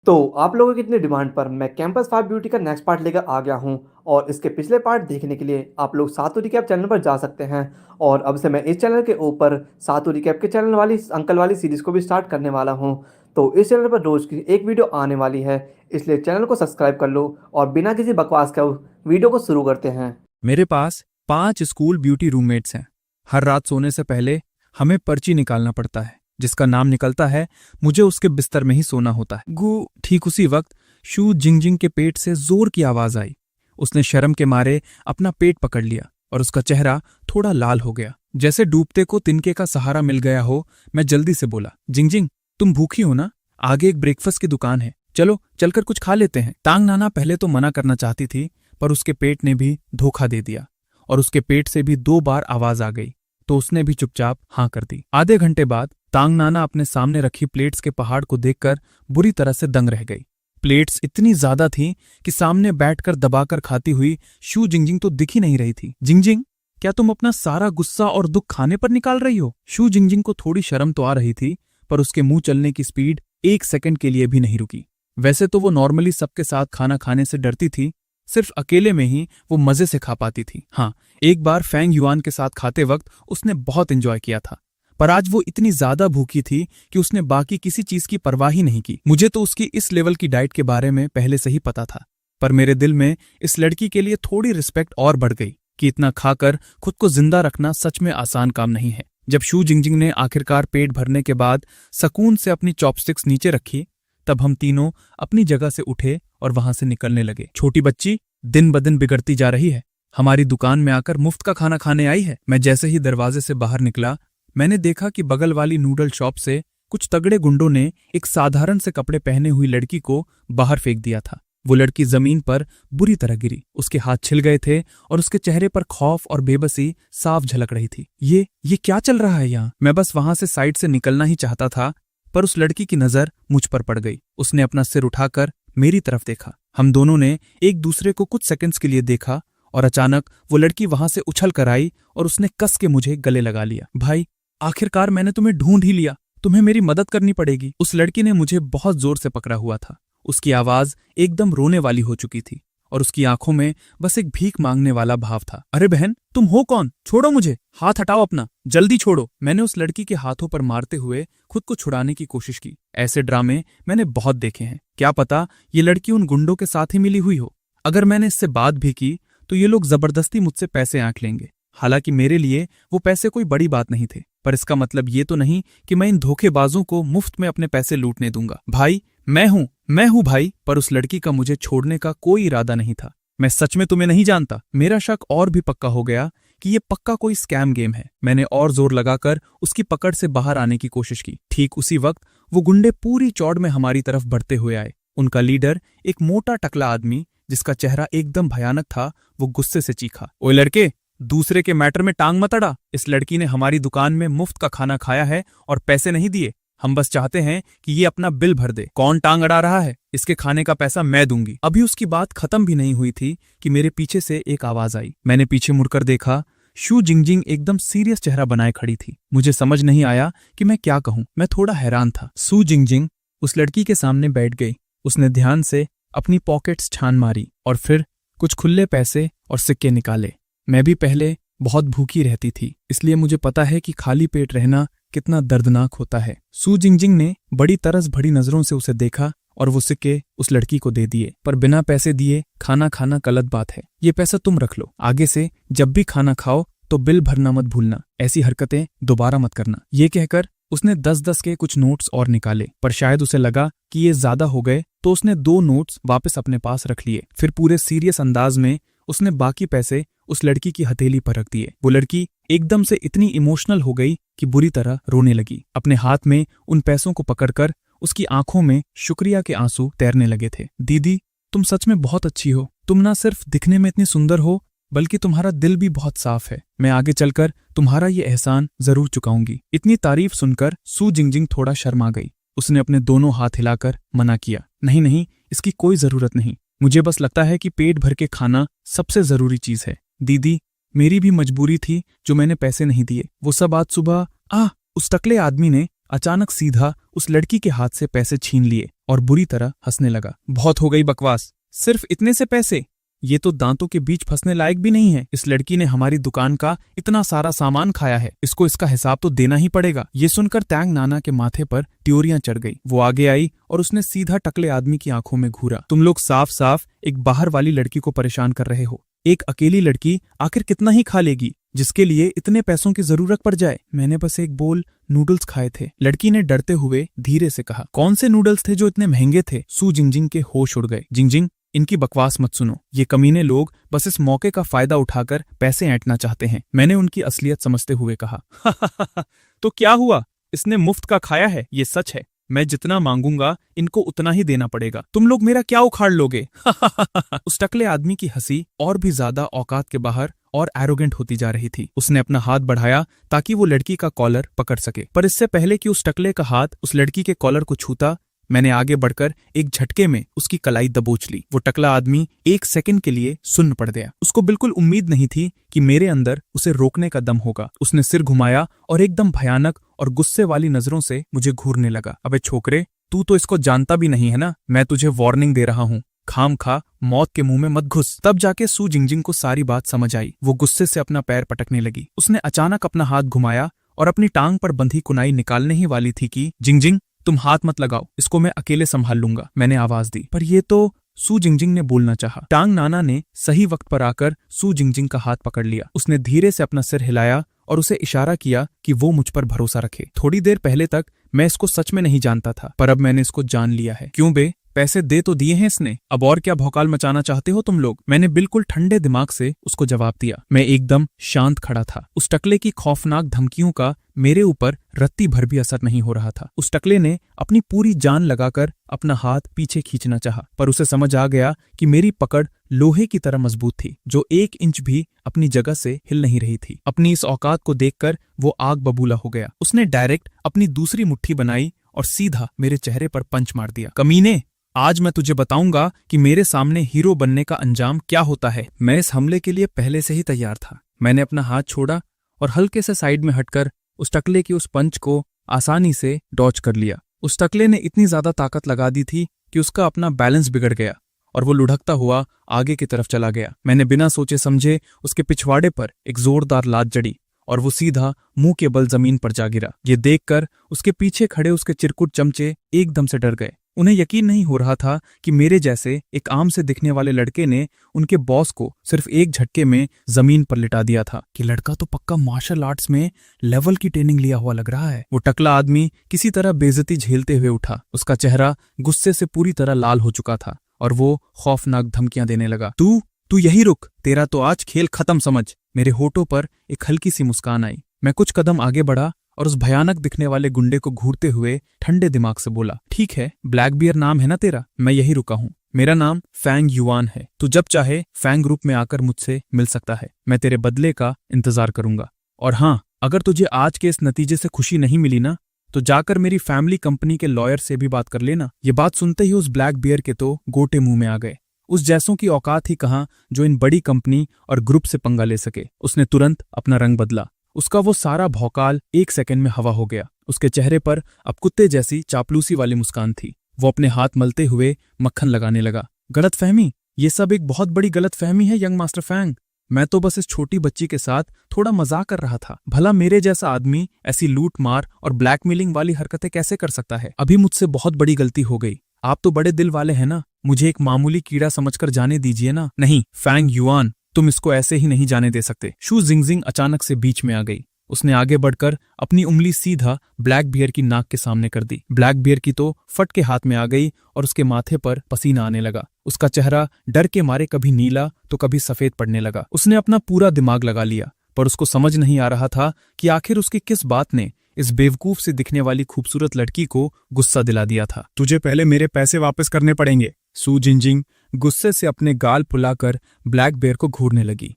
तो आप लोगों की इतनी डिमांड पर मैं कैंपस फाइव ब्यूटी का नेक्स्ट पार्ट लेकर आ गया हूँ। और इसके पिछले पार्ट देखने के लिए आप लोग सातु रिकैप चैनल पर जा सकते हैं। और अब से मैं इस चैनल के ऊपर सातु रिकैप के चैनल वाली अंकल वाली सीरीज को भी स्टार्ट करने वाला हूँ। तो इस चैनल पर रोज की एक वीडियो आने वाली है, इसलिए चैनल को सब्सक्राइब कर लो और बिना किसी बकवास के वीडियो को शुरू करते हैं। मेरे पास 5 स्कूल ब्यूटी रूममेट्स हैं। हर रात सोने से पहले हमें पर्ची निकालना पड़ता है। जिसका नाम निकलता है मुझे उसके बिस्तर में ही सोना होता है। गु ठीक उसी वक्त शू जिंगजिंग के पेट से जोर की आवाज आई। उसने शर्म के मारे अपना पेट पकड़ लिया और उसका चेहरा थोड़ा लाल हो गया, जैसे डूबते को तिनके का सहारा मिल गया हो। मैं जल्दी से बोला, जिंगजिंग तुम भूखी हो ना? आगे एक ब्रेकफास्ट की दुकान है, चलो चलकर कुछ खा लेते हैं। तांग नाना पहले तो मना करना चाहती थी, पर उसके पेट ने भी धोखा दे दिया और उसके पेट से भी 2 बार आवाज आ गई, तो उसने भी चुपचाप हाँ कर दी। आधे घंटे बाद तांग नाना अपने सामने रखी प्लेट्स के पहाड़ को देखकर बुरी तरह से दंग रह गई। प्लेट्स इतनी ज्यादा थीं कि सामने बैठकर दबाकर खाती हुई शू जिंगजिंग तो दिख ही नहीं रही थी। जिंगजिंग, क्या तुम अपना सारा गुस्सा और दुख खाने पर निकाल रही हो? शू जिंगजिंग को थोड़ी शर्म तो आ रही थी, पर उसके मुंह चलने की स्पीड 1 सेकंड के लिए भी नहीं रुकी। वैसे तो वो नॉर्मली सबके साथ खाना खाने से डरती थी, सिर्फ अकेले में ही वो मजे से खा पाती थी। हाँ, एक बार फैंग युआन के साथ खाते वक्त उसने बहुत एंजॉय किया था, पर आज वो इतनी ज्यादा भूखी थी कि उसने बाकी किसी चीज की परवाह ही नहीं की। मुझे तो उसकी इस लेवल की डाइट के बारे में पहले से ही पता था, पर मेरे दिल में इस लड़की के लिए थोड़ी रिस्पेक्ट और बढ़ गई कि इतना खाकर खुद को जिंदा रखना सच में आसान काम नहीं है। जब शू जिंगजिंग ने आखिरकार पेट भरने के बाद सुकून से अपनी चॉपस्टिक्स नीचे रखी, तब हम तीनों अपनी जगह से उठे और वहां से निकलने लगे। छोटी बच्ची दिन ब दिन बिगड़ती जा रही है, हमारी दुकान में आकर मुफ्त का खाना खाने आई है। मैं जैसे ही दरवाजे से बाहर निकला, मैंने देखा कि बगल वाली नूडल शॉप से कुछ तगड़े गुंडों ने एक साधारण से कपड़े पहने हुई लड़की को बाहर फेंक दिया था। वो लड़की जमीन पर बुरी तरह गिरी, उसके हाथ छिल गए थे और उसके चेहरे पर खौफ और बेबसी साफ झलक रही थी। ये क्या चल रहा है यहाँ? मैं बस वहां से साइड से निकलना ही चाहता था, पर उस लड़की की नजर मुझ पर पड़ गई। उसने अपना सिर उठाकर मेरी तरफ देखा। हम दोनों ने एक दूसरे को कुछ सेकंड्स के लिए देखा और अचानक वो लड़की वहां से उछल कर आई और उसने कस के मुझे गले लगा लिया। भाई, आखिरकार मैंने तुम्हें ढूंढ ही लिया, तुम्हें मेरी मदद करनी पड़ेगी। उस लड़की ने मुझे बहुत जोर से पकड़ा हुआ था। उसकी आवाज एकदम रोने वाली हो चुकी थी और उसकी आंखों में बस एक भीख मांगने वाला भाव था। अरे बहन, तुम हो कौन? छोड़ो मुझे, हाथ हटाओ अपना, जल्दी छोड़ो। मैंने उस लड़की के हाथों पर मारते हुए खुद को छुड़ाने की कोशिश की। ऐसे ड्रामे मैंने बहुत देखे हैं, क्या पता ये लड़की उन गुंडों के साथ ही मिली हुई हो। अगर मैंने इससे बात भी की तो ये लोग जबरदस्ती मुझसे पैसे ऐंठ लेंगे। हालांकि मेरे लिए वो पैसे कोई बड़ी बात नहीं थे, पर इसका मतलब ये तो नहीं कि मैं इन धोखेबाजों को मुफ्त में अपने पैसे लूटने दूंगा। भाई, मैं हूं भाई। पर उस लड़की का मुझे छोड़ने का कोई इरादा नहीं था। मैं सच में तुम्हें नहीं जानता। मेरा शक और भी पक्का हो गया कि ये पक्का कोई स्कैम गेम है। मैंने और जोर लगाकर उसकी पकड़ से बाहर आने की कोशिश की। ठीक उसी वक्त वो गुंडे पूरी चौड़ में हमारी तरफ बढ़ते हुए आए। उनका लीडर, एक मोटा टकला आदमी जिसका चेहरा एकदम भयानक था, वो गुस्से से चीखा, ओए लड़के, दूसरे के मैटर में टांग मत अड़ा। इस लड़की ने हमारी दुकान में मुफ्त का खाना खाया है और पैसे नहीं दिए। हम बस चाहते हैं कि ये अपना बिल भर दे। कौन टांग अड़ा रहा है? इसके खाने का पैसा मैं दूंगी। अभी उसकी बात खत्म भी नहीं हुई थी कि मेरे पीछे से एक आवाज आई। मैंने पीछे मुड़कर देखा, शू जिंगजिंग एकदम सीरियस चेहरा बनाए खड़ी थी। मुझे समझ नहीं आया कि मैं क्या कहूं। मैं थोड़ा हैरान था। शू जिंगजिंग उस लड़की के सामने बैठ गई। उसने ध्यान से अपनी पॉकेट्स छान मारी और फिर कुछ खुले पैसे और सिक्के निकाले। मैं भी पहले बहुत भूखी रहती थी, इसलिए मुझे पता है कि खाली पेट रहना कितना दर्दनाक होता है। शू जिंगजिंग ने बड़ी तरस भरी नजरों से उसे देखा और वो सिक्के उस लड़की को दे दिए। पर बिना पैसे दिए खाना खाना गलत बात है। ये पैसा तुम रख लो, आगे से जब भी खाना खाओ तो बिल भरना मत भूलना। ऐसी हरकतें दोबारा मत करना। ये कहकर उसने 10-10 के कुछ नोट्स और निकाले, पर शायद उसे लगा कि ये ज्यादा हो गए, तो उसने 2 नोट्स वापस अपने पास रख लिए। फिर पूरे सीरियस अंदाज में उसने बाकी पैसे उस लड़की की हथेली पर रख दिए। वो लड़की एकदम से इतनी इमोशनल हो गई कि बुरी तरह रोने लगी। अपने हाथ में उन पैसों को पकड़कर उसकी आंखों में शुक्रिया के आंसू तैरने लगे थे। दीदी, तुम सच में बहुत अच्छी हो। तुम ना सिर्फ दिखने में इतनी सुंदर हो, बल्कि तुम्हारा दिल भी बहुत साफ है। मैं आगे चलकर तुम्हारा ये एहसान जरूर चुकाऊंगी। इतनी तारीफ सुनकर शू जिंगजिंग थोड़ा शर्मा गई। उसने अपने दोनों हाथ हिलाकर मना किया, नहीं नहीं, इसकी कोई जरूरत नहीं। मुझे बस लगता है कि पेट भर के खाना सबसे जरूरी चीज है। दीदी, मेरी भी मजबूरी थी जो मैंने पैसे नहीं दिए। वो सब आज सुबह उस टकले आदमी ने अचानक सीधा उस लड़की के हाथ से पैसे छीन लिए और बुरी तरह हंसने लगा। बहुत हो गई बकवास, सिर्फ इतने से पैसे? ये तो दांतों के बीच फंसने लायक भी नहीं है। इस लड़की ने हमारी दुकान का इतना सारा सामान खाया है, इसको इसका हिसाब तो देना ही पड़ेगा। ये सुनकर तैंग नाना के माथे पर त्योरियां चढ़ गई। वो आगे आई और उसने सीधा टकले आदमी की आंखों में घूरा। तुम लोग साफ साफ एक बाहर वाली लड़की को परेशान कर रहे हो। एक अकेली लड़की आखिर कितना ही खा लेगी जिसके लिए इतने पैसों की जरूरत पड़ जाए? मैंने बस एक बोल नूडल्स खाए थे, लड़की ने डरते हुए धीरे से कहा। कौन से नूडल्स थे जो इतने महंगे थे? सू जिंगजिंग के होश उड़ गए। जिंगजिंग, इनकी बकवास मत सुनो। ये कमीने लोग बस इस मौके का फायदा उठाकर पैसे ऐंठना चाहते हैं, मैंने उनकी असलियत समझते हुए कहा। तो क्या हुआ, इसने मुफ्त का खाया है, ये सच है। मैं जितना मांगूंगा इनको उतना ही देना पड़ेगा। तुम लोग मेरा क्या उखाड़ लोगे? उस टकले आदमी की हंसी और भी ज्यादा औकात के बाहर और एरोगेंट होती जा रही थी। उसने अपना हाथ बढ़ाया ताकि वो लड़की का कॉलर पकड़ सके, पर इससे पहले कि उस टकले का हाथ उस लड़की के कॉलर को छूता, मैंने आगे बढ़कर एक झटके में उसकी कलाई दबोच ली। वो टकला आदमी एक सेकंड के लिए सुन्न पड़ गया। उसको बिल्कुल उम्मीद नहीं थी कि मेरे अंदर उसे रोकने का दम होगा। उसने सिर घुमाया और एकदम भयानक और गुस्से वाली नजरों से मुझे घूरने लगा। अबे छोकरे, तू तो इसको जानता भी नहीं है ना, मैं तुझे वार्निंग दे रहा हूँ, खाम खा मौत के मुंह में मत घुस। तब जाके सू जिंगजिंग को सारी बात समझ आई। वो गुस्से से अपना पैर पटकने लगी। उसने अचानक अपना हाथ घुमाया और अपनी टांग पर बंधी कुनाई निकालने ही वाली थी कि जिंगजिंग, तुम हाथ मत लगाओ, इसको मैं अकेले संभाल लूंगा, मैंने आवाज दी। पर ये तो, सू जिंगजिंग ने बोलना चाहा। टांग नाना ने सही वक्त पर आकर सू जिंगजिंग का हाथ पकड़ लिया। उसने धीरे से अपना सिर हिलाया और उसे इशारा किया कि वो मुझ पर भरोसा रखे। थोड़ी देर पहले तक मैं इसको सच में नहीं जानता था, पर अब मैंने इसको जान लिया है। क्यों बे, पैसे दे तो दिए हैं इसने, अब और क्या भौकाल मचाना चाहते हो तुम लोग? मैंने बिल्कुल ठंडे दिमाग से उसको जवाब दिया। मैं एकदम शांत खड़ा था। उस टकले की खौफनाक धमकियों का मेरे ऊपर रत्ती भर भी असर नहीं हो रहा था। उस टकले ने अपनी पूरी जान लगाकर अपना हाथ पीछे खींचना चाहा, पर उसे समझ आ गया कि मेरी पकड़ लोहे की तरह मजबूत थी, जो 1 इंच भी अपनी जगह से हिल नहीं रही थी। अपनी इस औकात को देखकर वो आग बबूला हो गया। उसने डायरेक्ट अपनी दूसरी मुट्ठी बनाई और सीधा मेरे चेहरे पर पंच मार दिया। कमीने, आज मैं तुझे बताऊंगा कि मेरे सामने हीरो बनने का अंजाम क्या होता है। मैं इस हमले के लिए पहले से ही तैयार था। मैंने अपना हाथ छोड़ा और हल्के से साइड में हटकर उस टकले की उस पंच को आसानी से डॉच कर लिया। उस टकले ने इतनी ज्यादा ताकत लगा दी थी कि उसका अपना बैलेंस बिगड़ गया और वो लुढ़कता हुआ आगे की तरफ चला गया। मैंने बिना सोचे समझे उसके पिछवाड़े पर एक जोरदार लात जड़ी और वो सीधा मुंह के बल जमीन पर जा गिरा। ये देखकर उसके पीछे खड़े उसके चिरकुट चमचे एकदम से डर गए। उन्हें यकीन नहीं हो रहा था कि मेरे जैसे एक आम से दिखने वाले लड़के ने उनके बॉस को सिर्फ एक झटके में जमीन पर लिटा दिया था। कि लड़का तो पक्का मार्शल आर्ट्स में लेवल की ट्रेनिंग लिया हुआ लग रहा है। वो टकला आदमी किसी तरह बेइज्जती झेलते हुए उठा। उसका चेहरा गुस्से से पूरी तरह लाल हो चुका था और वो खौफनाक धमकियां देने लगा। तू यही रुक, तेरा तो आज खेल खत्म समझ। मेरे होठों पर एक हल्की सी मुस्कान आई। मैं कुछ कदम आगे बढ़ा और उस भयानक दिखने वाले गुंडे को घूरते हुए ठंडे दिमाग से बोला, ठीक है, ब्लैक बियर नाम है ना तेरा, मैं यही रुका हूँ। मेरा नाम फैंग युआन है। तू जब चाहे फैंग ग्रुप में आकर मुझसे मिल सकता है। मैं तेरे बदले का इंतजार करूंगा। और हाँ, अगर तुझे आज के इस नतीजे से खुशी नहीं मिली ना, तो जाकर मेरी फैमिली कंपनी के लॉयर से भी बात कर लेना। ये बात सुनते ही उस ब्लैक बियर के तो गोटे मुंह में आ गए। उस जैसों की औकात ही कहाँ जो इन बड़ी कंपनी और ग्रुप से पंगा ले सके। उसने तुरंत अपना रंग बदला। उसका वो सारा भौकाल 1 सेकंड में हवा हो गया। उसके चेहरे पर अब कुत्ते जैसी चापलूसी वाली मुस्कान थी। वो अपने हाथ मलते हुए मक्खन लगाने लगा। गलतफहमी, ये सब एक बहुत बड़ी गलतफहमी है यंग मास्टर फैंग। मैं तो बस इस छोटी बच्ची के साथ थोड़ा मजाक कर रहा था। भला मेरे जैसा आदमी ऐसी लूट मार और ब्लैकमेलिंग वाली हरकतें कैसे कर सकता है? अभी मुझसे बहुत बड़ी गलती हो गई। आप तो बड़े दिल वाले हैं ना, मुझे एक मामूली कीड़ा समझकर जाने दीजिए ना। नहीं फैंग युआन, तुम इसको ऐसे ही नहीं जाने दे सकते। शू जिंगजिंग अचानक से बीच में आ गई। उसने आगे बढ़कर अपनी उंगली सीधा ब्लैक बियर की नाक के सामने कर दी। ब्लैक बियर की तो फट के हाथ में आ गई और उसके माथे पर पसीना आने लगा। उसका चेहरा डर के मारे कभी नीला तो कभी सफेद पड़ने लगा। उसने अपना पूरा दिमाग लगा लिया, पर उसको समझ नहीं आ रहा था कि आखिर उसकी किस बात ने इस बेवकूफ से दिखने वाली खूबसूरत लड़की को गुस्सा दिला दिया था। तुझे पहले मेरे पैसे वापस करने पड़ेंगे। सू जिंगजिंग गुस्से से अपने गाल फुलाकर ब्लैक बेयर को घूरने लगी।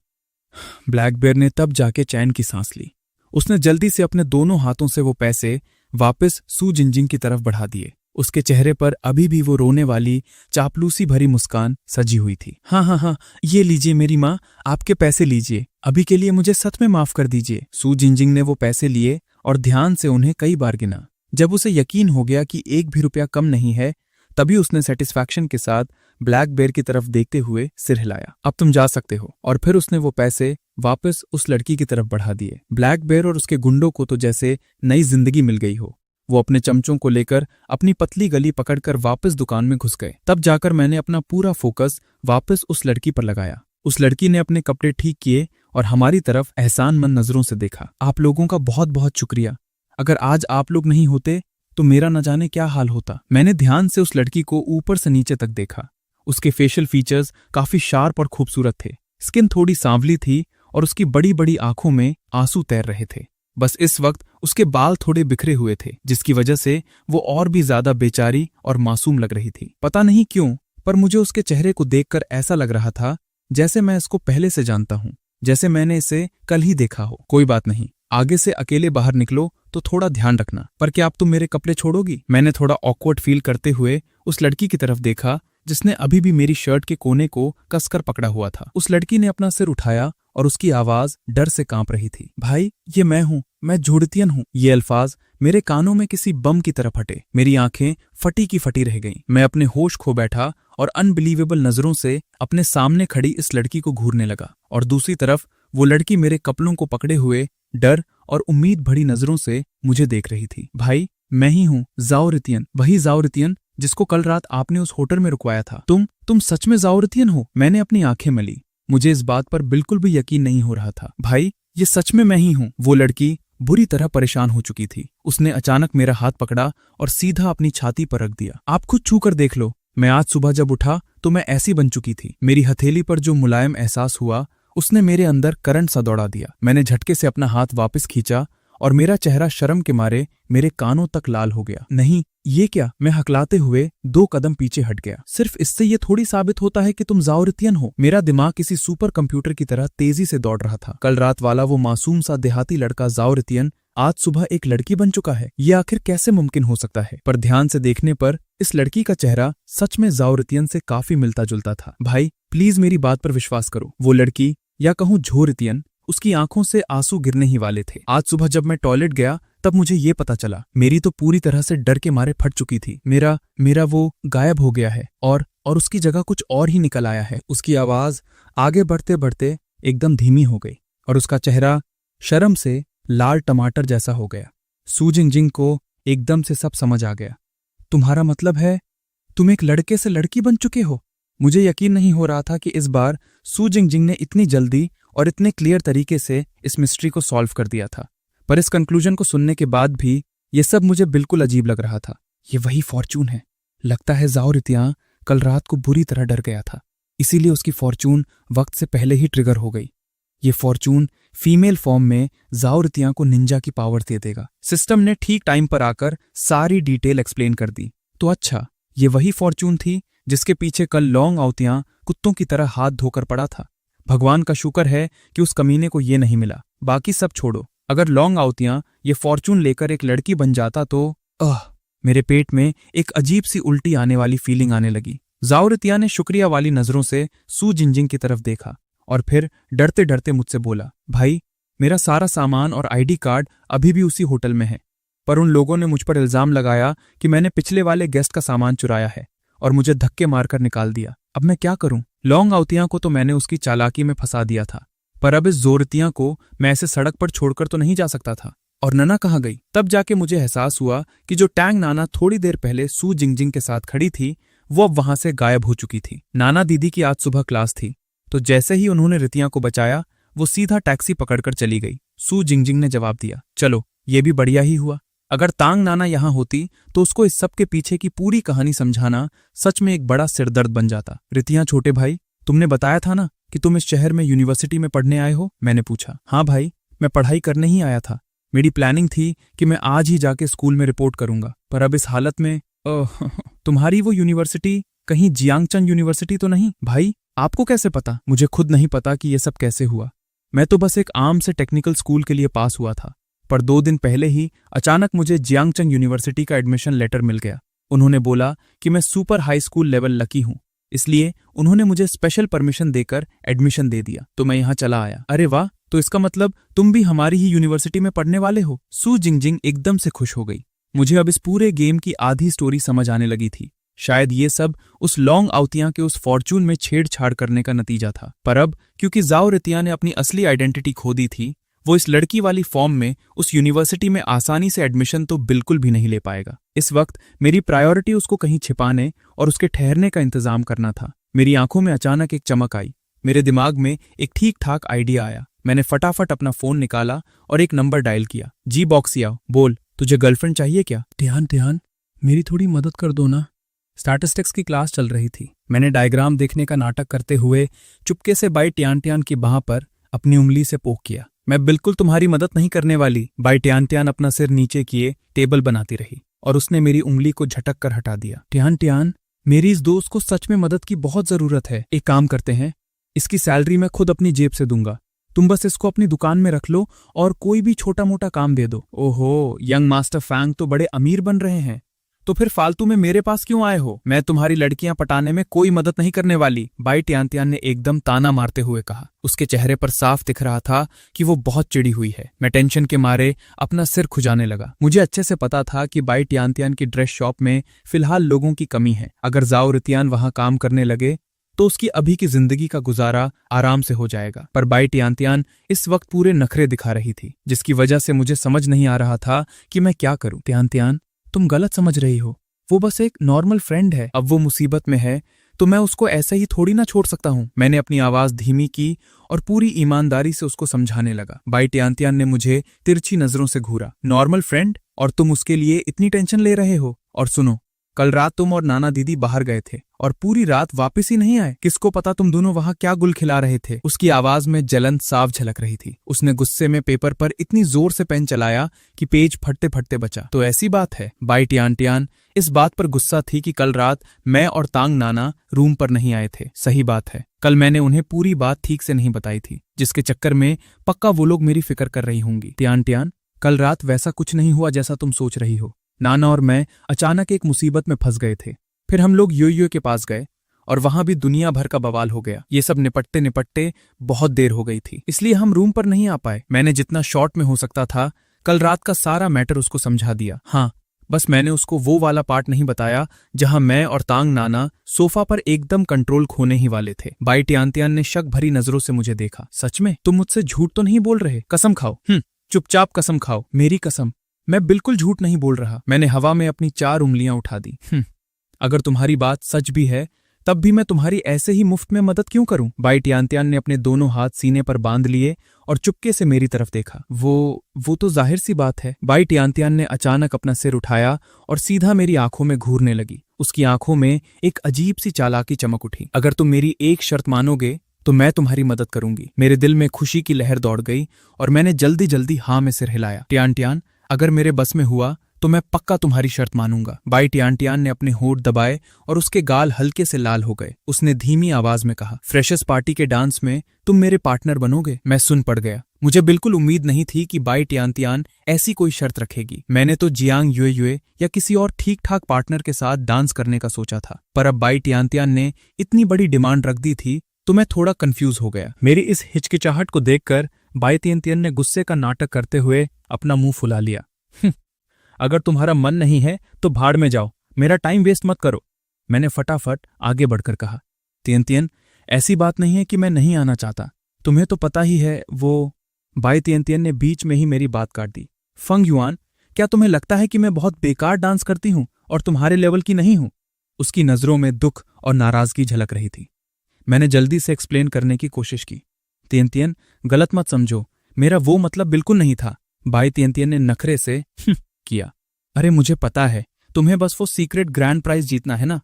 ब्लैक बेयर ने तब जाके चैन की सांस ली। उसने जल्दी से अपने दोनों हाथों से वो पैसे वापस सू जिंगजिंग की तरफ बढ़ा दिए। उसके चेहरे पर अभी भी वो रोने वाली चापलूसी भरी मुस्कान सजी हुई थी। हाँ, ये लीजिए मेरी माँ, आपके पैसे लीजिए, अभी के लिए मुझे सच में माफ कर दीजिए। सू जिंगजिंग ने वो पैसे लिए और ध्यान से उन्हें कई बार गिना। जब उसे यकीन हो गया कि 1 भी रुपया कम नहीं है, तभी उसने सेटिस्फैक्शन के साथ ब्लैक बेयर की तरफ देखते हुए सिर हिलाया। अब तुम जा सकते हो। और फिर उसने वो पैसे वापस उस लड़की की तरफ बढ़ा दिए। ब्लैक बेयर और उसके गुंडों को तो जैसे नई जिंदगी मिल गई हो। वो अपने चमचों को लेकर अपनी पतली गली पकड़कर वापस दुकान में घुस गए। तब जाकर मैंने अपना पूरा फोकस वापस उस लड़की पर लगाया। उस लड़की ने अपने कपड़े ठीक किए और हमारी तरफ एहसानमंद नजरों से देखा। आप लोगों का बहुत बहुत शुक्रिया। अगर आज आप लोग नहीं होते तो मेरा न जाने क्या हाल होता। मैंने ध्यान से उस लड़की को ऊपर से नीचे तक देखा। उसके फेशियल फीचर्स काफी शार्प और खूबसूरत थे। स्किन थोड़ी सांवली थी और उसकी बड़ी बड़ी आंखों में आंसू तैर रहे थे। बस इस वक्त उसके बाल थोड़े बिखरे हुए थे, जिसकी वजह से वो और भी ज्यादा बेचारी और मासूम लग रही थी। पता नहीं क्यों, पर मुझे उसके चेहरे को देखकर ऐसा लग रहा था जैसे मैं इसको पहले से जानता हूं, जैसे मैंने इसे कल ही देखा हो। कोई बात नहीं, आगे से अकेले बाहर निकलो तो थोड़ा ध्यान रखना। पर क्या अब तुम मेरे कपड़े छोड़ोगी? मैंने थोड़ा ऑकवर्ड फील करते हुए उस लड़की की तरफ देखा जिसने अभी भी मेरी शर्ट के कोने को कसकर पकड़ा हुआ था। उस लड़की ने अपना सिर उठाया और उसकी आवाज डर से कांप रही थी। भाई, ये मैं हूं, मैं जोड़तियन हूं। ये अल्फाज मेरे कानों में किसी बम की तरह फटे। मेरी आंखें फटी की फटी रह गईं। मैं अपने होश खो बैठा और अनबिलीवेबल नजरों से अपने सामने खड़ी इस लड़की को घूरने लगा। और दूसरी तरफ वो लड़की मेरे कपड़ों को पकड़े हुए डर और उम्मीद भरी नजरों से मुझे देख रही थी। भाई, मैं ही हूं, जाओ रितियन, वही जाओ रितियन जिसको कल रात आपने उस होटल में रुकवाया था। तुम सच में जाओ रितियन हो? मैंने अपनी आंखें मली। मुझे इस बात पर बिल्कुल भी यकीन नहीं हो रहा था। भाई, ये सच में मैं ही हूं। वो लड़की बुरी तरह परेशान हो चुकी थी। उसने अचानक मेरा हाथ पकड़ा और सीधा अपनी छाती पर रख दिया। आप खुद छू कर देख लो, मैं आज सुबह जब उठा तो मैं ऐसी बन चुकी थी। मेरी हथेली पर जो मुलायम एहसास हुआ उसने मेरे अंदर करंट सा दौड़ा दिया। मैंने झटके से अपना हाथ वापस खींचा और मेरा चेहरा शर्म के मारे मेरे कानों तक लाल हो गया। नहीं, ये क्या? मैं हकलाते हुए 2 कदम पीछे हट गया। सिर्फ इससे ये थोड़ी साबित होता है कि तुम जाओरितियन हो। मेरा दिमाग किसी सुपर कंप्यूटर की तरह तेजी से दौड़ रहा था। कल रात वाला वो मासूम सा देहाती लड़का जाओरितियन आज सुबह एक लड़की बन चुका है। ये आखिर कैसे मुमकिन हो सकता है? पर ध्यान से देखने पर इस लड़की का चेहरा सच में जाओरितियन से काफी मिलता जुलता था। भाई, प्लीज मेरी बात पर विश्वास करो। वो लड़की, या कहूं झोरितियन, उसकी आंखों से आंसू गिरने ही वाले थे। आज सुबह जब मैं टॉयलेट गया तब मुझे ये पता चला। मेरी तो पूरी तरह से डर के मारे फट चुकी थी। मेरा वो गायब हो गया है और उसकी जगह कुछ और ही निकल आया है। उसकी आवाज आगे बढ़ते बढ़ते एकदम धीमी हो गई और उसका चेहरा शर्म से लाल टमाटर जैसा हो गया। सू जिंगजिंग को एकदम से सब समझ आ गया। तुम्हारा मतलब है तुम एक लड़के से लड़की बन चुके हो? मुझे यकीन नहीं हो रहा था कि इस बार सू जिंगजिंग ने इतनी जल्दी और इतने क्लियर तरीके से इस मिस्ट्री को सॉल्व कर दिया था। पर इस कंक्लूजन को सुनने के बाद भी ये सब मुझे बिल्कुल अजीब लग रहा था। ये वही फॉर्चून है। लगता है जाओरितियां कल रात को बुरी तरह डर गया था, इसीलिए उसकी फॉर्चून वक्त से पहले ही ट्रिगर हो गई। ये फॉर्चून फीमेल फॉर्म में जाओरितियां को निंजा की पावर दे देगा। सिस्टम ने ठीक टाइम पर आकर सारी डिटेल एक्सप्लेन कर दी। तो अच्छा, ये वही फॉर्चून थी जिसके पीछे कल लॉन्ग आउतियां कुत्तों की तरह हाथ धोकर पड़ा था। भगवान का शुक्र है कि उस कमीने को ये नहीं मिला। बाकी सब छोड़ो, अगर लॉन्ग आउतियां ये फॉर्चून लेकर एक लड़की बन जाता तो मेरे पेट में एक अजीब सी उल्टी आने वाली फीलिंग आने लगी। जाओरितिया ने शुक्रिया वाली नजरों से सू जिंजिंग की तरफ देखा और फिर डरते डरते मुझसे बोला, भाई, मेरा सारा सामान और आईडी कार्ड अभी भी उसी होटल में है, पर उन लोगों ने मुझ पर इल्जाम लगाया कि मैंने पिछले वाले गेस्ट का सामान चुराया है और मुझे धक्के मारकर निकाल दिया। अब मैं क्या करूं? लॉन्ग आउतियां को तो मैंने उसकी चालाकी में फंसा दिया था, पर अब इस जोरतियां को मैं ऐसे सड़क पर छोड़कर तो नहीं जा सकता था। और नना कहाँ गई? तब जाके मुझे एहसास हुआ कि जो टैंग नाना थोड़ी देर पहले सू जिंगजिंग के साथ खड़ी थी वो अब वहां से गायब हो चुकी थी। नाना दीदी की आज सुबह क्लास थी, तो जैसे ही उन्होंने रितियां को बचाया वो सीधा टैक्सी पकड़कर चली गई। सू जिंगजिंग ने जवाब दिया, चलो ये भी बढ़िया ही हुआ। अगर तांग नाना यहां होती तो उसको इस सब के पीछे की पूरी कहानी समझाना सच में एक बड़ा सिरदर्द बन जाता। रितियां, छोटे भाई, तुमने बताया था ना कि तुम इस शहर में यूनिवर्सिटी में पढ़ने आए हो? मैंने पूछा। हाँ भाई, मैं पढ़ाई करने ही आया था। मेरी प्लानिंग थी कि मैं आज ही जाके स्कूल में रिपोर्ट करूंगा, पर अब इस हालत में तुम्हारी वो यूनिवर्सिटी कहीं जियांगचन यूनिवर्सिटी तो नहीं? भाई, आपको कैसे पता? मुझे खुद नहीं पता कि ये सब कैसे हुआ। मैं तो बस एक आम से टेक्निकल स्कूल के लिए पास हुआ था, पर 2 दिन पहले ही अचानक मुझे जियांगचन यूनिवर्सिटी का एडमिशन लेटर मिल गया। उन्होंने बोला कि मैं super high school level lucky हूं, इसलिए उन्होंने मुझे स्पेशल परमिशन देकर एडमिशन दे दिया, तो मैं यहाँ चला आया। अरे वाह, तो इसका मतलब तुम भी हमारी ही यूनिवर्सिटी में पढ़ने वाले हो? सू जिंगजिंग एकदम से खुश हो गई। मुझे अब इस पूरे गेम की आधी स्टोरी समझ आने लगी थी। शायद ये सब उस लॉन्ग आउतियां के उस फॉर्चून में छेड़छाड़ करने का नतीजा था। पर अब क्योंकि जाओ रितिया ने अपनी असली आइडेंटिटी खो दी थी, वो इस लड़की वाली फॉर्म में उस यूनिवर्सिटी में आसानी से एडमिशन तो बिल्कुल भी नहीं ले पाएगा। इस वक्त मेरी प्रायोरिटी उसको कहीं छिपाने और उसके ठहरने का इंतजाम करना था। मेरी आंखों में अचानक एक चमक आई। मेरे दिमाग में एक ठीक ठाक आइडिया आया। मैंने फटाफट अपना फोन निकाला और एक नंबर डायल किया। जी बॉक्सिया, बोल, तुझे गर्लफ्रेंड चाहिए क्या? ध्यान, मेरी थोड़ी मदद कर दो ना। स्टैटिस्टिक्स की क्लास चल रही थी। मैंने डायग्राम देखने का नाटक करते हुए चुपके से बाई ट्यान ट्यान की बाह पर अपनी उंगली से पोक किया। मैं बिल्कुल तुम्हारी मदद नहीं करने वाली। बाई ट्यान ट्यान अपना सिर नीचे किए टेबल बनाती रही और उसने मेरी उंगली को झटक कर हटा दिया। ट्यान ट्यान, मेरी इस दोस्त को सच में मदद की बहुत जरूरत है। एक काम करते हैं, इसकी सैलरी मैं खुद अपनी जेब से दूंगा। तुम बस इसको अपनी दुकान में रख लो और कोई भी छोटा मोटा काम दे दो। ओहो, यंग मास्टर फैंग तो बड़े अमीर बन रहे हैं। तो फिर फालतू में मेरे पास क्यों आए हो? मैं तुम्हारी लड़कियां पटाने में कोई मदद नहीं करने वाली, बाई ट्यान ट्यान ने एकदम ताना मारते हुए कहा। उसके चेहरे पर साफ दिख रहा था कि वो बहुत चिढ़ी हुई है। मैं टेंशन के मारे अपना सिर खुजाने लगा। मुझे अच्छे से पता था कि बाई ट्यान ट्यान की ड्रेस शॉप में फिलहाल लोगों की कमी है। अगर जाओ रितियान वहां काम करने लगे तो उसकी अभी की जिंदगी का गुजारा आराम से हो जाएगा। पर बाई ट्यान ट्यान इस वक्त पूरे नखरे दिखा रही थी, जिसकी वजह से मुझे समझ नहीं आ रहा था कि मैं क्या करूं। ट्यान ट्यान, तुम गलत समझ रही हो। वो बस एक नॉर्मल फ्रेंड है। अब वो मुसीबत में है तो मैं उसको ऐसे ही थोड़ी ना छोड़ सकता हूं। मैंने अपनी आवाज धीमी की और पूरी ईमानदारी से उसको समझाने लगा। बाई ट्यान ट्यान ने मुझे तिरछी नजरों से घूरा। Normal friend? और तुम उसके लिए इतनी टेंशन ले रहे हो? और सुनो, कल रात तुम और नाना दीदी बाहर गए थे और पूरी रात वापस ही नहीं आए। किसको पता तुम दोनों वहां क्या गुल खिला रहे थे? उसकी आवाज में जलन साफ झलक रही थी। उसने गुस्से में पेपर पर इतनी जोर से पेन चलाया कि पेज फटते फटते बचा। तो ऐसी बात है? बाई ट्यान ट्यान इस बात पर गुस्सा थी कि कल रात मैं और तांग नाना रूम पर नहीं आए थे। सही बात है, कल मैंने उन्हें पूरी बात ठीक से नहीं बताई थी, जिसके चक्कर में पक्का वो लोग मेरी फिक्र कर रही होंगी। ट्यान ट्यान, कल रात वैसा कुछ नहीं हुआ जैसा तुम सोच रही हो। नाना और मैं अचानक एक मुसीबत में फंस गए थे। फिर हम लोग यो के पास गए और वहां भी दुनिया भर का बवाल हो गया। ये सब निपटते निपटते बहुत देर हो गई थी, इसलिए हम रूम पर नहीं आ पाए। मैंने जितना शॉर्ट में हो सकता था कल रात का सारा मैटर उसको समझा दिया। हाँ, बस मैंने उसको वो वाला पार्ट नहीं बताया जहां मैं और तांग नाना सोफा पर एकदम कंट्रोल खोने ही वाले थे। बाई ट्यान ट्यान ने शक भरी नजरों से मुझे देखा। सच में? तुम मुझसे झूठ तो नहीं बोल रहे? कसम खाओ। चुपचाप कसम खाओ। मेरी कसम, मैं बिल्कुल झूठ नहीं बोल रहा। मैंने हवा में अपनी 4 उंगलियां उठा दी। अगर तुम्हारी बात सच भी है तब भी मैं तुम्हारी ऐसे ही मुफ्त में मदद क्यों करूं? बाई ट्यान ट्यान ने अपने दोनों हाथ सीने पर बांध लिए और चुपके से मेरी तरफ देखा। वो तो जाहिर सी बात है। बाई ट्यान ट्यान ने अचानक अपना सिर उठाया और सीधा मेरी आंखों में घूरने लगी। उसकी आंखों में एक अजीब सी चालाकी चमक उठी। अगर तुम मेरी एक शर्त मानोगे तो मैं तुम्हारी मदद करूंगी। मेरे दिल में खुशी की लहर दौड़ गई और मैंने जल्दी जल्दी हाँ में सिर हिलाया। ट्यान ट्यान, अगर मेरे बस में हुआ तो मैं पक्का तुम्हारी शर्त मानूंगा। बाई ट्यान ट्यान ने अपने होंठ दबाए और उसके गाल हल्के से लाल हो गए। उसने धीमी आवाज में कहा, फ्रेशर्स पार्टी के डांस में तुम मेरे पार्टनर बनोगे? मैं सुन पड़ गया। मुझे बिल्कुल उम्मीद नहीं थी कि बाई ट्यान ट्यान ऐसी कोई शर्त रखेगी। मैंने तो जियांग युए या किसी और ठीक ठाक पार्टनर के साथ डांस करने का सोचा था, पर अब बाई ट्यान ट्यान ने इतनी बड़ी डिमांड रख दी थी तो मैं थोड़ा कंफ्यूज हो गया। मेरी इस हिचकिचाहट को देखकर बाई ट्यान ट्यान ने गुस्से का नाटक करते हुए अपना मुंह फुला लिया। अगर तुम्हारा मन नहीं है तो भाड़ में जाओ, मेरा टाइम वेस्ट मत करो। मैंने फटाफट आगे बढ़कर कहा, ट्यान ट्यान, ऐसी बात नहीं है कि मैं नहीं आना चाहता, तुम्हें तो पता ही है वो। बाई ट्यान ट्यान ने बीच में ही मेरी बात काट दी। फंग युआन, क्या तुम्हें लगता है कि मैं बहुत बेकार डांस करती हूं और तुम्हारे लेवल की नहीं हूं? उसकी नजरों में दुख और नाराजगी झलक रही थी। मैंने जल्दी से एक्सप्लेन करने की कोशिश की। ट्यान ट्यान, गलत मत समझो, मेरा वो मतलब बिल्कुल नहीं था। बाई ट्यान ट्यान ने नखरे से किया। अरे मुझे पता है, तुम्हें बस वो सीक्रेट ग्रैंड प्राइज जीतना है ना।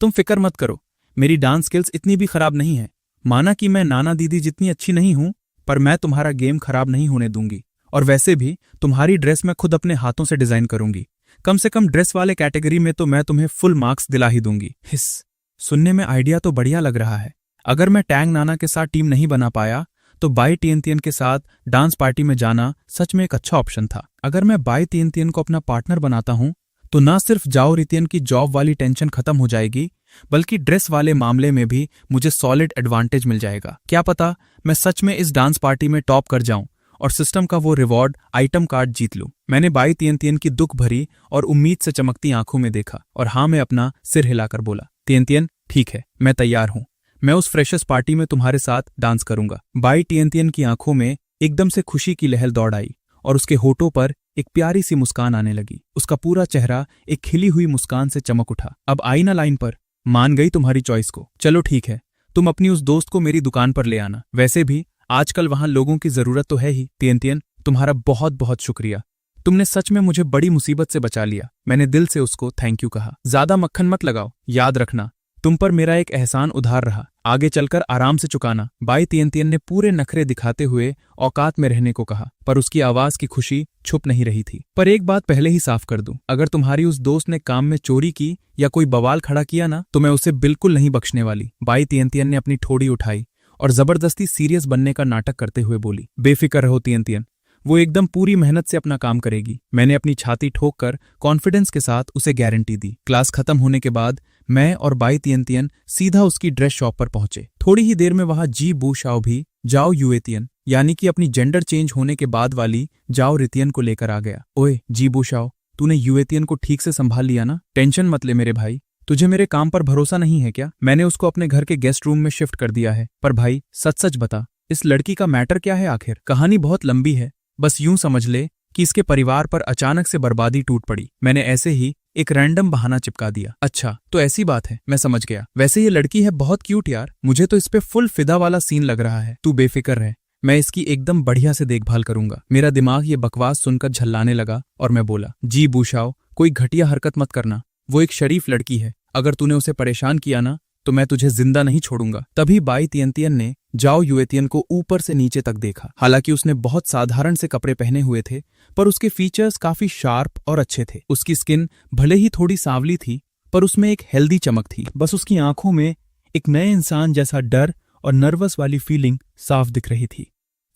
तुम फिक्र मत करो, मेरी डांस स्किल्स इतनी भी खराब नहीं है। माना कि मैं नाना दीदी जितनी अच्छी नहीं हूं, पर मैं तुम्हारा गेम खराब नहीं होने दूंगी। और वैसे भी तुम्हारी ड्रेस मैं खुद अपने हाथों से डिजाइन करूंगी। कम से कम ड्रेस वाले कैटेगरी में तो मैं तुम्हें फुल मार्क्स दिला ही दूंगी। हिस, सुनने में आइडिया तो बढ़िया लग रहा है। अगर मैं टैंग नाना के साथ टीम नहीं बना पाया तो बाई ट्यान ट्यान के साथ डांस पार्टी में जाना सच में एक अच्छा ऑप्शन था। अगर मैं बाई ट्यान ट्यान को अपना पार्टनर बनाता हूं तो ना सिर्फ जाओ रितियन की जॉब वाली टेंशन खत्म हो जाएगी, बल्कि ड्रेस वाले मामले में भी मुझे सॉलिड एडवांटेज मिल जाएगा। क्या पता मैं सच में इस डांस पार्टी में टॉप कर जाऊं और सिस्टम का वो रिवॉर्ड आइटम कार्ड जीत लूं। मैंने बाई तियन तियन की दुख भरी और उम्मीद से चमकती आंखों में देखा और हाँ में अपना सिर हिलाकर बोला, तियन तियन ठीक है, मैं तैयार हूं। मैं उस फ्रेशर्स पार्टी में तुम्हारे साथ डांस करूंगा। बाई तियन तियन की आंखों में एकदम से खुशी की लहर दौड़ आई और उसके होठों पर एक प्यारी सी मुस्कान आने लगी। उसका पूरा चेहरा एक खिली हुई मुस्कान से चमक उठा। अब आई ना लाइन पर, मान गई तुम्हारी चॉइस को। चलो ठीक है, तुम अपनी उस दोस्त को मेरी दुकान पर ले आना। वैसे भी आजकल वहां लोगों की जरूरत तो है ही। तियन तियन तुम्हारा बहुत बहुत शुक्रिया, तुमने सच में मुझे बड़ी मुसीबत से बचा लिया। मैंने दिल से उसको थैंक यू कहा। ज्यादा मक्खन मत लगाओ, याद रखना तुम पर मेरा एक एहसान उधार रहा, आगे चलकर आराम से चुकाना। बाई तियन तियन ने पूरे नखरे दिखाते हुए औकात में रहने को कहा, पर उसकी आवाज की खुशी छुप नहीं रही थी। पर एक बात पहले ही साफ कर दूं, अगर तुम्हारी उस दोस्त ने काम में चोरी की या कोई बवाल खड़ा किया ना, तो मैं उसे बिल्कुल नहीं बख्शने वाली। बाई तियन तियन ने अपनी ठोड़ी उठाई और जबरदस्ती सीरियस बनने का नाटक करते हुए बोली, बेफिक्र रहो तियन तियन, वो एकदम पूरी मेहनत से अपना काम करेगी। मैंने अपनी छाती ठोककर कॉन्फिडेंस के साथ उसे गारंटी दी। क्लास खत्म होने के बाद मैं और बाई तियन तियन सीधा उसकी ड्रेस शॉप पर पहुंचे। थोड़ी ही देर में वहां जी बू शाओ भी जाओ युए तियन, यानी कि अपनी जेंडर चेंज होने के बाद वाली जाओ रितियन को लेकर आ गया। ओए जी बू शाओ, तूने युए तियन को ठीक से संभाल लिया ना? टेंशन मत ले मेरे भाई, तुझे मेरे काम पर भरोसा नहीं है क्या? मैंने उसको अपने घर के गेस्ट रूम में शिफ्ट कर दिया है। पर भाई सच सच बता, इस लड़की का मैटर क्या है आखिर? कहानी बहुत लंबी है, बस यूं समझ ले कि इसके परिवार पर अचानक से बर्बादी टूट पड़ी। मैंने ऐसे ही एक रैंडम बहाना चिपका दिया। अच्छा तो ऐसी बात है, मैं समझ गया। वैसे ये लड़की है बहुत क्यूट यार, मुझे तो इस पे फुल फिदा वाला सीन लग रहा है। तू बेफिक्र रह, मैं इसकी एकदम बढ़िया से देखभाल करूंगा। मेरा दिमाग ये बकवास सुनकर झल्लाने लगा और मैं बोला, जी बूशाओ, कोई घटिया हरकत मत करना, वो एक शरीफ लड़की है। अगर तूने उसे परेशान किया ना तो मैं तुझे जिंदा नहीं छोड़ूंगा। तभी बाई तियन तियन ने जाओ युए तियन को ऊपर से नीचे तक देखा। हालांकि उसने बहुत साधारण से कपड़े पहने हुए थे, पर उसके फीचर्स काफी शार्प और अच्छे थे। उसकी स्किन भले ही थोड़ी सांवली थी, पर उसमें एक हेल्दी चमक थी। बस उसकी आंखों में एक नए इंसान जैसा डर और नर्वस वाली फीलिंग साफ दिख रही थी।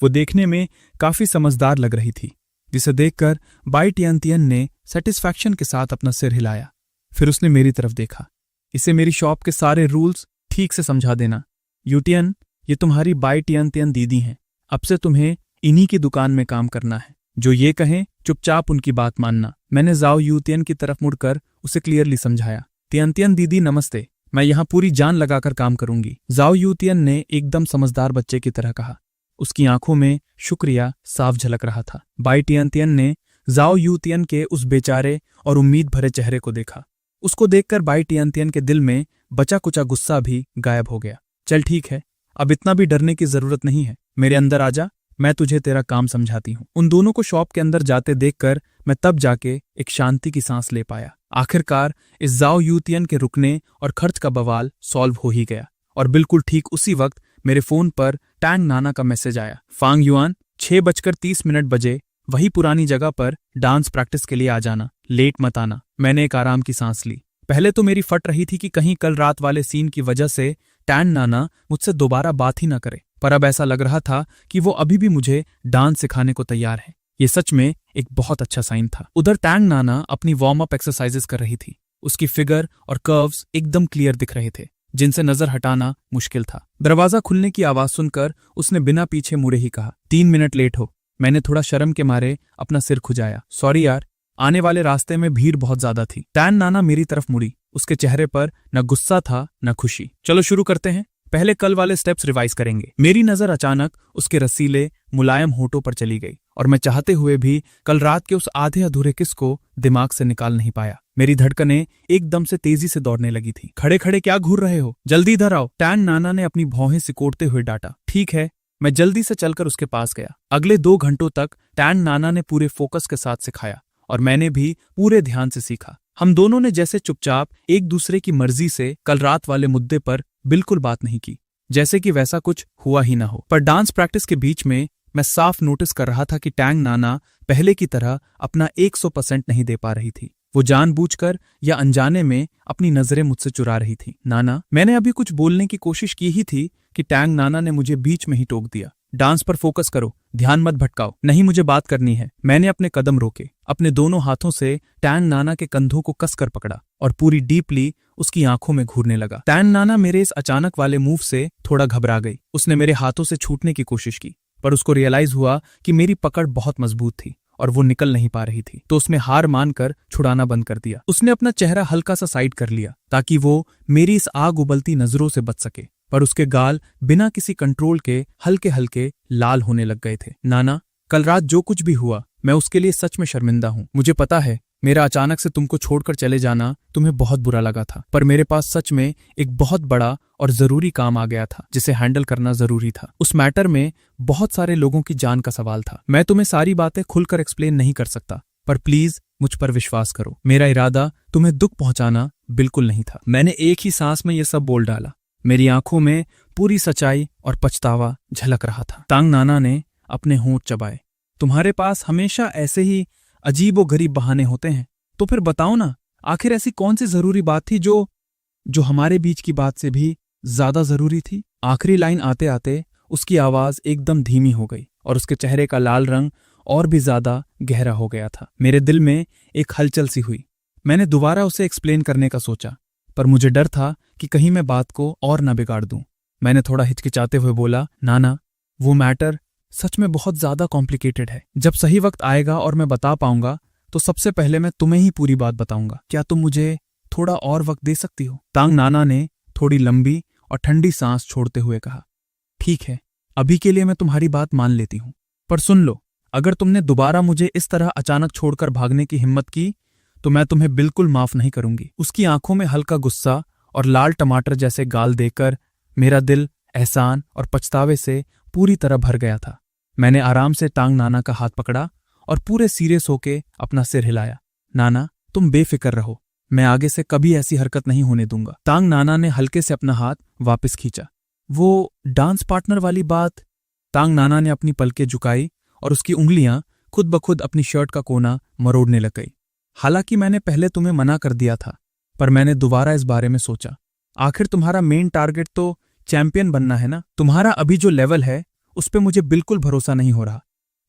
वो देखने में काफी समझदार लग रही थी, जिसे देखकर बाई तियन तियन ने सेटिस्फैक्शन के साथ अपना सिर हिलाया। फिर उसने मेरी तरफ देखा। इसे मेरी शॉप के सारे रूल्स ठीक से समझा देना। यूटियन, ये तुम्हारी बाई तियन तियन दीदी हैं। अब से तुम्हें इन्हीं की दुकान में काम करना है। जो ये कहें चुपचाप उनकी बात मानना। मैंने जाओ यूतियन की तरफ मुड़कर उसे क्लियरली समझाया। तियन तियन दीदी नमस्ते, मैं यहाँ पूरी जान लगाकर काम करूंगी। जाओ यूतियन ने एकदम समझदार बच्चे की तरह कहा। उसकी आंखों में शुक्रिया साफ झलक रहा था। बाई तियन तियन ने जाओ यूतियन के उस बेचारे और उम्मीद भरे चेहरे को देखा। उसको देखकर बाई तियन तियन के दिल में बचा कुचा गुस्सा भी गायब हो गया। चल ठीक है, अब इतना भी डरने की जरूरत नहीं है, मेरे अंदर आजा, मैं तुझे तेरा काम समझाती हूँ। उन दोनों को शॉप के अंदर जाते देखकर मैं तब जाके एक शांति की सांस ले पाया। आखिरकार इस जाओ यूतियन के रुकने और खर्च का बवाल सॉल्व हो ही गया। और बिल्कुल ठीक उसी वक्त मेरे फोन पर टैंग नाना का मैसेज आया। फांग युआन, 6:30 बजे वही पुरानी जगह पर डांस प्रैक्टिस के लिए आ जाना, लेट मत आना। मैंने एक आराम की सांस ली। पहले तो मेरी फट रही थी कि कहीं कल रात वाले सीन की वजह से टैंग नाना मुझसे दोबारा बात ही ना करे, पर अब ऐसा लग रहा था कि वो अभी भी मुझे डांस सिखाने को तैयार है। ये सच में एक बहुत अच्छा साइन था। उधर टैंग नाना अपनी वार्म अप एक्सरसाइजेस कर रही थी। उसकी फिगर और कर्व्स एकदम क्लियर दिख रहे थे, जिनसे नजर हटाना मुश्किल था। दरवाजा खुलने की आवाज सुनकर उसने बिना पीछे मुड़े ही कहा, 3 मिनट लेट हो। मैंने थोड़ा शर्म के मारे अपना सिर खुजाया। सॉरी यार, आने वाले रास्ते में भीड़ बहुत ज्यादा थी। टैंग नाना मेरी तरफ मुड़ी। उसके चेहरे पर न गुस्सा था न खुशी। चलो शुरू करते हैं, पहले कल वाले स्टेप्स रिवाइज करेंगे। मेरी नजर अचानक उसके रसीले मुलायम होठों पर चली गई और मैं चाहते हुए भी कल रात के उस आधे अधूरे किस को दिमाग से निकाल नहीं पाया। मेरी धड़कनें एकदम से तेजी से दौड़ने लगी थी। खड़े खड़े क्या घूर रहे हो, जल्दी इधर आओ, टैंग नाना ने अपनी भौहें सिकोड़ते हुए डांटा। ठीक है, मैं जल्दी से चलकर उसके पास गया। अगले 2 घंटों तक टैंग नाना ने पूरे फोकस के साथ सिखाया और मैंने भी पूरे ध्यान से सीखा। हम दोनों ने जैसे चुपचाप एक दूसरे की मर्जी से कल रात वाले मुद्दे पर बिल्कुल बात नहीं की, जैसे कि वैसा कुछ हुआ ही ना हो। पर डांस प्रैक्टिस के बीच में मैं साफ नोटिस कर रहा था कि टैंग नाना पहले की तरह अपना 100% नहीं दे पा रही थी। वो जानबूझकर या अनजाने में अपनी नजरें मुझसे चुरा रही थी। नाना, मैंने अभी कुछ बोलने की कोशिश की ही थी कि टैंग नाना ने मुझे बीच में ही टोक दिया। डांस पर फोकस करो, ध्यान मत भटकाओ। नहीं, मुझे बात करनी है। मैंने अपने कदम रोके, अपने दोनों हाथों से टैंग नाना के कंधों को कसकर पकड़ा और पूरी डीपली उसकी आंखों में घूरने लगा। टैंग नाना मेरे इस अचानक वाले मूव से थोड़ा घबरा गई। उसने मेरे हाथों से छूटने की कोशिश की, पर उसको रियलाइज हुआ कि मेरी पकड़ बहुत मजबूत थी और वो निकल नहीं पा रही थी, तो उसने हार मानकर छुड़ाना बंद कर दिया। उसने अपना चेहरा हल्का सा साइड कर लिया ताकि वो मेरी इस आग उबलती नजरों से बच सके, पर उसके गाल बिना किसी कंट्रोल के हल्के हल्के लाल होने लग गए थे। नाना, कल रात जो कुछ भी हुआ, मैं उसके लिए सच में शर्मिंदा हूं। मुझे पता है मेरा अचानक से तुमको छोड़कर चले जाना तुम्हें बहुत बुरा लगा था, पर मेरे पास सच में एक बहुत बड़ा और जरूरी काम आ गया था जिसे हैंडल करना जरूरी था। उस मैटर में बहुत सारे लोगों की जान का सवाल था। मैं तुम्हें सारी बातें खुलकर एक्सप्लेन नहीं कर सकता, पर प्लीज मुझ पर विश्वास करो। मेरा इरादा तुम्हें दुख पहुंचाना बिल्कुल नहीं था। मैंने एक ही सांस में ये सब बोल डाला। मेरी आंखों में पूरी सच्चाई और पछतावा झलक रहा था। तांग नाना ने अपने होंठ चबाए। तुम्हारे पास हमेशा ऐसे ही अजीबो गरीब बहाने होते हैं, तो फिर बताओ ना, आखिर ऐसी कौन सी जरूरी बात थी जो हमारे बीच की बात से भी ज्यादा जरूरी थी। आखिरी लाइन आते आते उसकी आवाज एकदम धीमी हो गई और उसके चेहरे का लाल रंग और भी ज्यादा गहरा हो गया था। मेरे दिल में एक हलचल सी हुई। मैंने दोबारा उसे एक्सप्लेन करने का सोचा, पर मुझे डर था कि कहीं मैं बात को और न बिगाड़ दूं। मैंने थोड़ा हिचकिचाते हुए बोला, नाना, वो मैटर सच में बहुत ज्यादा कॉम्प्लिकेटेड है। जब सही वक्त आएगा और मैं बता पाऊंगा तो सबसे पहले मैं तुम्हें ही पूरी बात बताऊंगा। क्या तुम मुझे थोड़ा और वक्त दे सकती हो? तांग नाना ने थोड़ी लंबी और ठंडी सांस छोड़ते हुए कहा, ठीक है, अभी के लिए मैं तुम्हारी बात मान लेती हूं, पर सुन लो, अगर तुमने दोबारा मुझे इस तरह अचानक छोड़कर भागने की हिम्मत की तो मैं तुम्हें बिल्कुल माफ नहीं करूंगी। उसकी आंखों में हल्का गुस्सा और लाल टमाटर जैसे गाल देकर मेरा दिल एहसान और पछतावे से पूरी तरह भर गया था। मैंने आराम से तांग नाना का हाथ पकड़ा और पूरे सीरियस होके अपना सिर हिलाया। नाना, तुम बेफिक्र रहो, मैं आगे से कभी ऐसी हरकत नहीं होने दूंगा। तांग नाना ने हल्के से अपना हाथ वापस खींचा। वो डांस पार्टनर वाली बात? तांग नाना ने अपनी पलकें झुकाई और उसकी उंगलियां खुद ब खुद अपनी शर्ट का कोना मरोड़ने लग गई। हालांकि मैंने पहले तुम्हें मना कर दिया था, पर मैंने दोबारा इस बारे में सोचा। आखिर तुम्हारा मेन टारगेट तो चैंपियन बनना है ना? तुम्हारा अभी जो लेवल है उस पे मुझे बिल्कुल भरोसा नहीं हो रहा।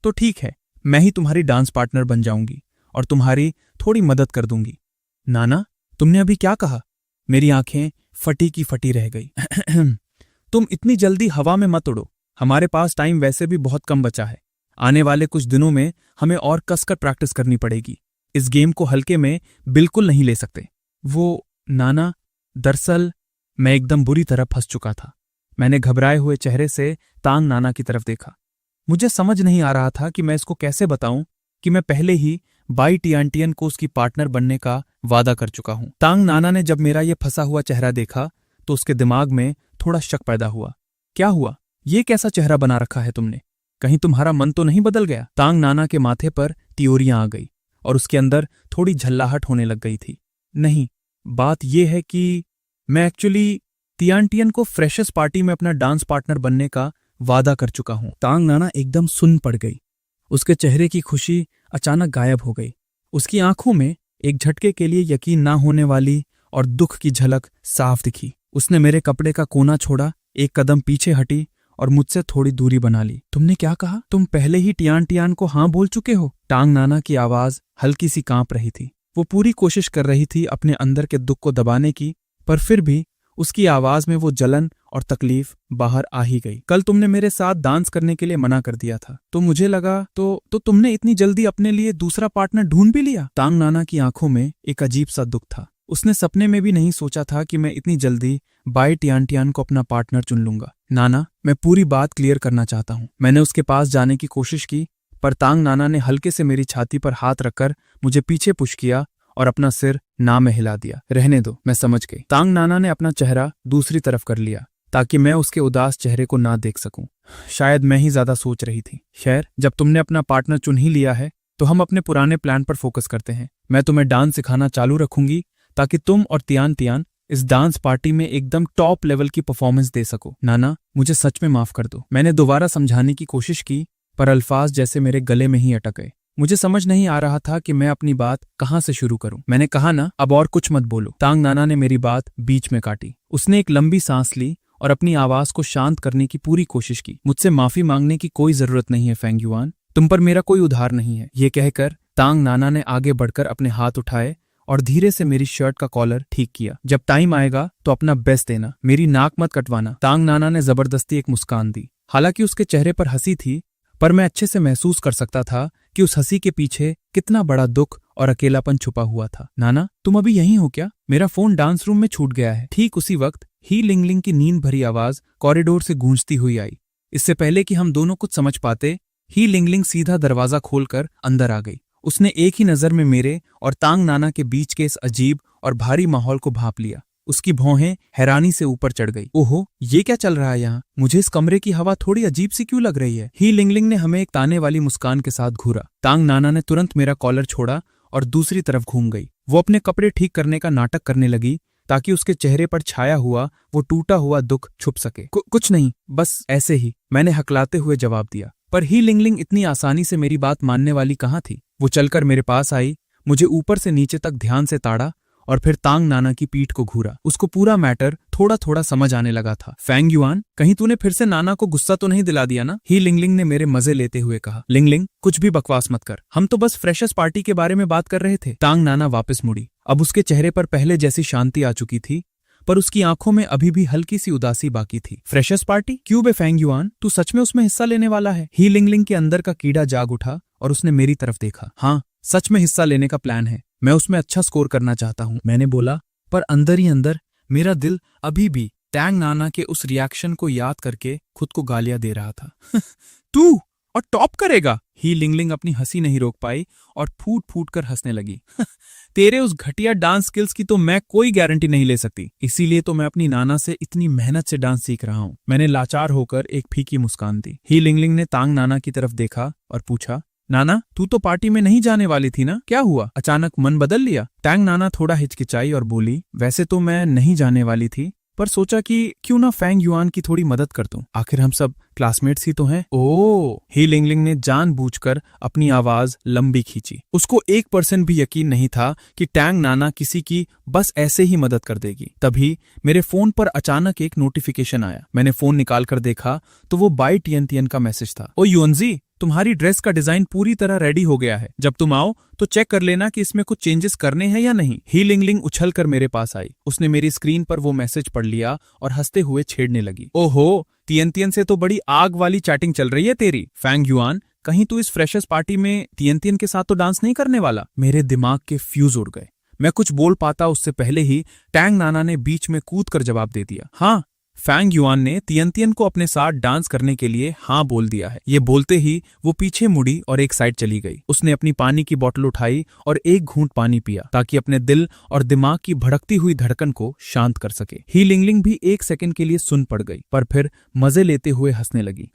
तो ठीक है, मैं ही तुम्हारी डांस पार्टनर बन जाऊंगी और तुम्हारी थोड़ी मदद कर दूंगी। नाना, तुमने अभी क्या कहा? मेरी आंखें फटी की फटी रह गई। तुम इतनी जल्दी हवा में मत उड़ो, हमारे पास टाइम वैसे भी बहुत कम बचा है। आने वाले कुछ दिनों में हमें और कसकर प्रैक्टिस करनी पड़ेगी। इस गेम को हल्के में बिल्कुल नहीं ले सकते। वो नाना, दरअसल मैं एकदम बुरी तरह फंस चुका था। मैंने घबराए हुए चेहरे से तांग नाना की तरफ देखा। मुझे समझ नहीं आ रहा था कि मैं इसको कैसे बताऊं कि मैं पहले ही बाई टियानटियन को उसकी पार्टनर बनने का वादा कर चुका हूं। तांग नाना ने जब मेरा ये फंसा हुआ चेहरा देखा तो उसके दिमाग में थोड़ा शक पैदा हुआ। क्या हुआ? ये कैसा चेहरा बना रखा है तुमने? कहीं तुम्हारा मन तो नहीं बदल गया? तांग नाना के माथे पर त्योरियां आ गई और उसके अंदर थोड़ी झल्लाहट होने लग गई थी। नहीं, बात यह है कि मैं एक्चुअली तियानटियन को फ्रेशर्स पार्टी में अपना डांस पार्टनर बनने का वादा कर चुका हूं। तांग नाना एकदम सुन्न पड़ गई। उसके चेहरे की खुशी अचानक गायब हो गई। उसकी आंखों में एक झटके के लिए यकीन ना होने वाली और दुख की झलक साफ दिखी। उसने मेरे कपड़े का कोना छोड़ा, एक कदम पीछे हटी और मुझसे थोड़ी दूरी बना ली। तुमने क्या कहा? तुम पहले ही टियान को हाँ बोल चुके हो? तांग नाना की आवाज हल्की सी कांप रही थी। वो पूरी कोशिश कर रही थी अपने अंदर के दुख को दबाने की, पर फिर भी उसकी आवाज में वो जलन और तकलीफ बाहर आ ही गई। कल तुमने मेरे साथ डांस करने के लिए मना कर दिया था, तो मुझे लगा तो तुमने इतनी जल्दी अपने लिए दूसरा पार्टनर ढूंढ भी लिया। तांग नाना की आंखों में एक अजीब सा दुख था। उसने सपने में भी नहीं सोचा था कि मैं इतनी जल्दी बाई टियान को अपना पार्टनर चुन लूंगा। नाना, मैं पूरी बात क्लियर करना चाहता हूँ। मैंने उसके पास जाने की कोशिश की, पर तांग नाना ने हल्के से मेरी छाती पर हाथ रखकर मुझे पीछे पुश किया और अपना सिर ना में हिला दिया। रहने दो, मैं समझ गई। तांग नाना ने अपना चेहरा दूसरी तरफ कर लिया ताकि मैं उसके उदास चेहरे को ना देख सकूं। शायद मैं ही ज्यादा सोच रही थी। खैर, जब तुमने अपना पार्टनर चुन ही लिया है तो हम अपने पुराने प्लान पर फोकस करते हैं। मैं तुम्हें डांस सिखाना चालू रखूंगी ताकि तुम और तियान इस डांस पार्टी में एकदम टॉप लेवल की परफॉर्मेंस दे सको। नाना, मुझे सच में माफ कर दो। मैंने दोबारा समझाने की कोशिश की, पर अल्फाज जैसे मेरे गले में ही अटक गए। मुझे समझ नहीं आ रहा था कि मैं अपनी बात कहां से शुरू करूं। मैंने कहा ना, अब और कुछ मत बोलो। तांग नाना ने मेरी बात बीच में काटी। उसने एक लंबी सांस ली और अपनी आवाज को शांत करने की पूरी कोशिश की। मुझसे माफी मांगने की कोई जरूरत नहीं है फेंग युआन, तुम पर मेरा कोई उधार नहीं है। ये कहकर तांग नाना ने आगे बढ़कर अपने हाथ उठाए और धीरे से मेरी शर्ट का कॉलर ठीक किया। जब टाइम आएगा तो अपना बेस्ट देना, मेरी नाक मत कटवाना। तांग नाना ने जबरदस्ती एक मुस्कान दी। हालांकि उसके चेहरे पर हंसी थी, पर मैं अच्छे से महसूस कर सकता था कि उस हंसी के पीछे कितना बड़ा दुख और अकेलापन छुपा हुआ था। नाना, तुम अभी यहीं हो क्या? मेरा फोन डांस रूम में छूट गया है। ठीक उसी वक्त ही लिंगलिंग की नींद भरी आवाज कॉरिडोर से गूंजती हुई आई। इससे पहले कि हम दोनों कुछ समझ पाते, ही लिंगलिंग सीधा दरवाजा खोलकर अंदर आ गई। उसने एक ही नजर में मेरे और तांग नाना के बीच के इस अजीब और भारी माहौल को भांप लिया। उसकी भौहें हैरानी से ऊपर चढ़ गई। ओहो, ये क्या चल रहा है यहाँ? मुझे इस कमरे की हवा थोड़ी अजीब सी क्यों लग रही है? ही लिंगलिंग ने हमें एक ताने वाली मुस्कान के साथ घूरा। तांग नाना ने तुरंत मेरा कॉलर छोड़ा और दूसरी तरफ घूम गई। वो अपने कपड़े ठीक करने का नाटक करने लगी ताकि उसके चेहरे पर छाया हुआ वो टूटा हुआ दुख छुप सके। कुछ नहीं, बस ऐसे ही, मैंने हकलाते हुए जवाब दिया। पर ही लिंगलिंग इतनी आसानी से मेरी बात मानने वाली कहाँ थी। वो चलकर मेरे पास आई, मुझे ऊपर से नीचे तक ध्यान से ताड़ा और फिर तांग नाना की पीठ को घूरा। उसको पूरा मैटर थोड़ा थोड़ा समझ आने लगा था। फैंग युआन, कहीं तूने फिर से नाना को गुस्सा तो नहीं दिला दिया ना? ही लिंगलिंग ने मेरे मजे लेते हुए कहा। लिंगलिंग, कुछ भी बकवास मत कर, हम तो बस फ्रेशर्स पार्टी के बारे में बात कर रहे थे। तांग नाना वापस मुड़ी। अब उसके चेहरे पर पहले जैसी शांति आ चुकी थी, पर उसकी आंखों में अभी भी हल्की सी उदासी बाकी थी। Freshers party? क्यों बे फैंग युआन, तू सच में उसमें हिस्सा लेने वाला है? ही लिंगलिंग के अंदर का कीड़ा जाग उठा और उसने मेरी तरफ देखा। हाँ, सच में हिस्सा लेने का प्लान है। मैं उसमें अच्छा स्कोर करना चाहता हूं, मैंने बोला, पर अंदर ही अंदर मेरा दिल अभी भी टैंग नाना के उस रिएक्शन को याद करके खुद को गालियां दे रहा था। तू और टॉप करेगा? ही लिंगलिंग अपनी हंसी नहीं रोक पाई और फूट फूट कर हंसने लगी। तेरे उस घटिया डांस स्किल्स की तो मैं कोई गारंटी नहीं ले सकती, इसीलिए तो मैं अपनी नाना से इतनी मेहनत से डांस सीख रहा हूं। मैंने लाचार होकर एक फीकी मुस्कान दी। ही लिंगलिंग ने तांग नाना की तरफ देखा और पूछा, नाना, तू तो पार्टी में नहीं जाने वाली थी ना? क्या हुआ, अचानक मन बदल लिया? टैंग नाना थोड़ा हिचकिचाई और बोली, वैसे तो मैं नहीं जाने वाली थी, पर सोचा कि क्यों ना फैंग युआन की थोड़ी मदद कर दूं, आखिर हम सब क्लासमेट्स ही तो हैं। ओह, ही लिंगलिंग ने जानबूझकर अपनी आवाज लंबी खींची। उसको 1% भी यकीन नहीं था कि टैंग नाना किसी की बस ऐसे ही मदद कर देगी। तभी मेरे फोन पर अचानक एक नोटिफिकेशन आया। मैंने फोन निकालकर देखा तो वो बाई टियन का मैसेज था। ओ युअनजी, तुम्हारी ड्रेस का डिजाइन पूरी तरह रेडी हो गया है। जब तुम आओ तो चेक कर लेना कि इसमें कुछ चेंजेस करने हैं या नहीं। ही लिंगलिंग उछलकर मेरे पास आई। उसने मेरी स्क्रीन पर वो मैसेज पढ़ लिया और हंसते हुए छेड़ने लगी। ओहो, तियन से तो बड़ी आग वाली चैटिंग चल रही है तेरी। फैंग युआन, कहीं तू इस फ्रेशर्स पार्टी में तियन के साथ तो डांस नहीं करने वाला? मेरे दिमाग के फ्यूज उड़ गए। मैं कुछ बोल पाता उससे पहले ही टैंग नाना ने बीच में कूद कर जवाब दे दिया। हाँ, फैंग युआन ने तियन को अपने साथ डांस करने के लिए हाँ बोल दिया है। ये बोलते ही वो पीछे मुड़ी और एक साइड चली गई। उसने अपनी पानी की बोतल उठाई और एक घूंट पानी पिया ताकि अपने दिल और दिमाग की भड़कती हुई धड़कन को शांत कर सके। ही लिंगलिंग भी एक सेकंड के लिए सुन पड़ गई, पर फिर मजे लेते हुए हंसने लगी।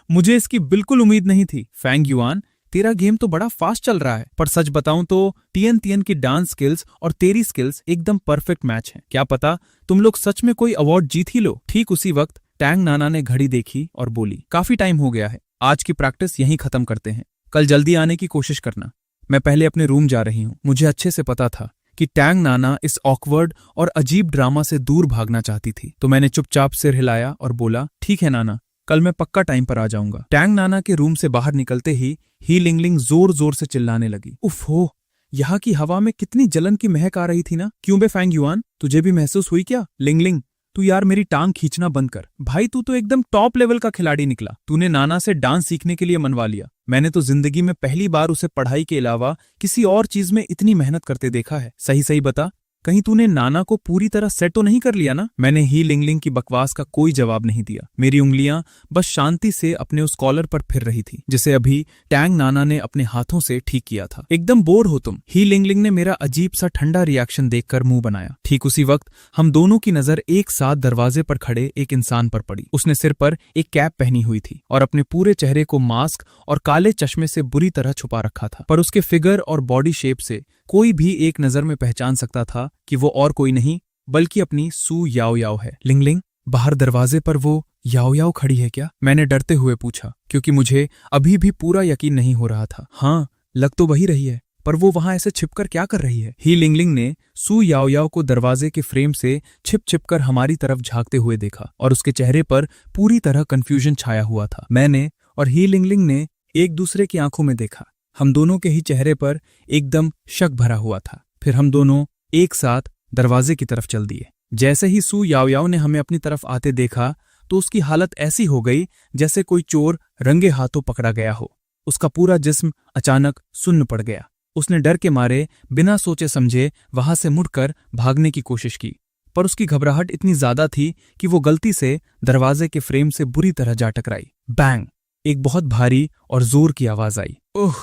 मुझे इसकी बिल्कुल उम्मीद नहीं थी। फैंग युआन, तेरा गेम तो बड़ा फास्ट चल रहा है, पर सच बताऊं तो तियन की डांस स्किल्स और तेरी स्किल्स एकदम परफेक्ट मैच हैं। क्या पता तुम लोग सच में कोई अवार्ड जीत ही लो। ठीक उसी वक्त टैंग नाना ने घड़ी देखी और बोली, काफी टाइम हो गया है, आज की प्रैक्टिस यहीं खत्म करते हैं, कल जल्दी आने की कोशिश करना। मैं पहले अपने रूम जा रही हूँ। मुझे अच्छे से पता था कि टैंग नाना इस ऑकवर्ड और अजीब ड्रामा से दूर भागना चाहती थी, तो मैंने चुपचाप सिर हिलाया और बोला, ठीक है नाना, कल मैं पक्का टाइम पर आ जाऊंगा। टैंग नाना के रूम से बाहर निकलते ही लिंगलिंग जोर जोर से चिल्लाने लगी। उफ हो, यहाँ की हवा में कितनी जलन की महक आ रही थी ना। क्यों बे फैंग युआन, तुझे भी महसूस हुई क्या? लिंगलिंग, तू यार मेरी टांग खींचना बंद कर। भाई तू तो एकदम टॉप लेवल का खिलाड़ी निकला। तूने नाना से डांस सीखने के लिए मनवा लिया। मैंने तो जिंदगी में पहली बार उसे पढ़ाई के अलावा किसी और चीज में इतनी मेहनत करते देखा है। सही सही बता, कहीं तूने नाना को पूरी तरह सेट तो नहीं कर लिया ना? मैंने ही लिंगलिंग की बकवास का कोई जवाब नहीं दिया। मेरी उंगलियां बस शांति से अपने उस कॉलर पर फिर रही थी जिसे अभी टैंग नाना ने अपने हाथों से ठीक किया था। एकदम बोर हो तुम? ही लिंगलिंग ने मेरा अजीब सा ठंडा रिएक्शन देखकर मुंह बनाया। ठीक उसी वक्त हम दोनों की नजर एक साथ दरवाजे पर खड़े एक इंसान पर पड़ी। उसने सिर पर एक कैप पहनी हुई थी और अपने पूरे चेहरे को मास्क और काले चश्मे से बुरी तरह छुपा रखा था, पर उसके फिगर और बॉडी शेप से कोई भी एक नजर में पहचान सकता था कि वो और कोई नहीं बल्कि अपनी सू याओ याओ है। लिंगलिंग, बाहर दरवाजे पर वो याओ याओ खड़ी है क्या? मैंने डरते हुए पूछा, क्योंकि मुझे अभी भी पूरा यकीन नहीं हो रहा था। हाँ, लग तो वही रही है, पर वो वहां ऐसे छिपकर क्या कर रही है? ही लिंगलिंग ने सू याओ याओ को दरवाजे के फ्रेम से छिप कर हमारी तरफ झांकते हुए देखा और उसके चेहरे पर पूरी तरह कंफ्यूजन छाया हुआ था। मैंने और ही लिंगलिंग ने एक दूसरे की आंखों में देखा। हम दोनों के ही चेहरे पर एकदम शक भरा हुआ था। फिर हम दोनों एक साथ दरवाजे की तरफ चल दिए। जैसे ही सू याओ याओ ने हमें अपनी तरफ आते देखा तो उसकी हालत ऐसी हो गई जैसे कोई चोर रंगे हाथों पकड़ा गया हो। उसका पूरा जिस्म अचानक सुन्न पड़ गया। उसने डर के मारे बिना सोचे समझे वहां से मुड़कर भागने की कोशिश की, पर उसकी घबराहट इतनी ज्यादा थी कि वो गलती से दरवाजे के फ्रेम से बुरी तरह जा टकराई। बैंग! एक बहुत भारी और जोर की आवाज आई। ओह!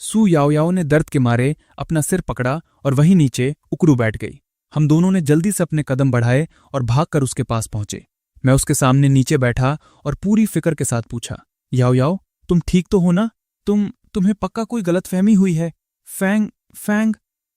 सू याओयाओ ने दर्द के मारे अपना सिर पकड़ा और वहीं नीचे उकड़ू बैठ गई। हम दोनों ने जल्दी से अपने कदम बढ़ाए और भागकर उसके पास पहुंचे। मैं उसके सामने नीचे बैठा और पूरी फिक्र के साथ पूछा, याओयाओ, तुम ठीक तो हो ना? तुम्हें पक्का कोई गलतफहमी हुई है? फैंग,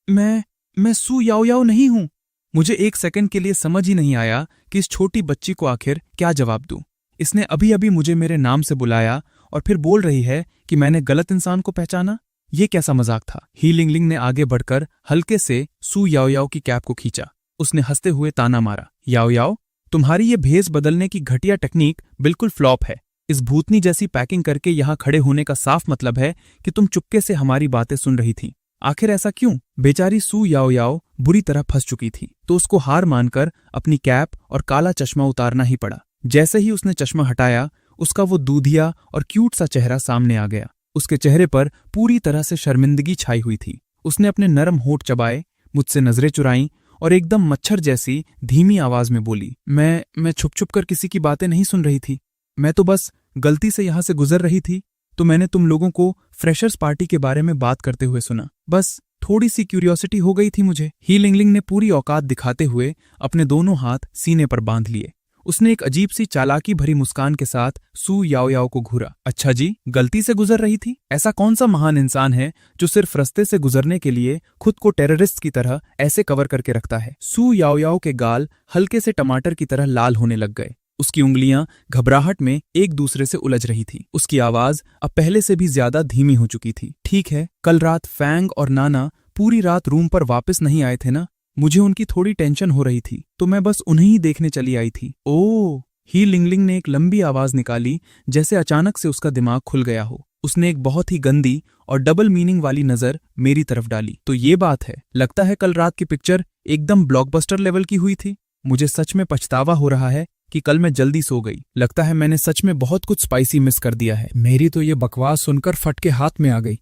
मैं सू याओयाओ नहीं हूं। मुझे एक सेकंड के लिए समझ ही नहीं आया कि इस छोटी बच्ची को आखिर क्या जवाब दूं। इसने अभी अभी मुझे मेरे नाम से बुलाया और फिर बोल रही है कि मैंने गलत इंसान को पहचाना। ये कैसा मजाक था? ही लिंगलिंग ने आगे बढ़कर हल्के से सू याओयाओ की कैप को खींचा। उसने हंसते हुए ताना मारा, याओयाओ, तुम्हारी ये भेस बदलने की घटिया टेक्निक बिल्कुल फ्लॉप है। इस भूतनी जैसी पैकिंग करके यहाँ खड़े होने का साफ मतलब है कि तुम चुपके से हमारी बातें सुन रही थी। आखिर ऐसा क्यों? बेचारी सू याओयाओ बुरी तरह फंस चुकी थी, तो उसको हार मानकर अपनी कैप और काला चश्मा उतारना ही पड़ा। जैसे ही उसने चश्मा हटाया, उसका वो दूधिया और क्यूट सा चेहरा सामने आ गया। उसके चेहरे पर पूरी तरह से शर्मिंदगी छाई हुई थी। उसने अपने नरम होंठ चबाए, मुझसे नजरें चुराईं और एकदम मच्छर जैसी धीमी आवाज में बोली, मैं छुप छुप कर किसी की बातें नहीं सुन रही थी। मैं तो बस गलती से यहां से गुजर रही थी, तो मैंने तुम लोगों को फ्रेशर्स पार्टी के बारे में बात करते हुए सुना। बस थोड़ी सी क्यूरियोसिटी हो गई थी मुझे। ही लिंगलिंग ने पूरी औकात दिखाते हुए अपने दोनों हाथ सीने पर बांध लिए। उसने एक अजीब सी चालाकी भरी मुस्कान के साथ सू याओयाओ को घूरा। अच्छा जी, गलती से गुजर रही थी? ऐसा कौन सा महान इंसान है जो सिर्फ रास्ते से गुजरने के लिए खुद को टेररिस्ट की तरह ऐसे कवर करके रखता है? सू याओयाओ के गाल हल्के से टमाटर की तरह लाल होने लग गए। उसकी उंगलियां घबराहट में एक दूसरे से उलझ रही थी। उसकी आवाज अब पहले से भी ज्यादा धीमी हो चुकी थी। ठीक है, कल रात फैंग और नाना पूरी रात रूम पर वापस नहीं आए थे ना? मुझे उनकी थोड़ी टेंशन हो रही थी, तो मैं बस उन्हें ही देखने चली आई थी। ओह! ही लिंगलिंग ने एक लंबी आवाज निकाली, जैसे अचानक से उसका दिमाग खुल गया हो। उसने एक बहुत ही गंदी और डबल मीनिंग वाली नजर मेरी तरफ डाली। तो ये बात है, लगता है कल रात की पिक्चर एकदम ब्लॉकबस्टर लेवल की हुई थी। मुझे सच में पछतावा हो रहा है कि कल मैं जल्दी सो गई। लगता है मैंने सच में बहुत कुछ स्पाइसी मिस कर दिया है। मेरी तो ये बकवास सुनकर फटके हाथ में आ गई।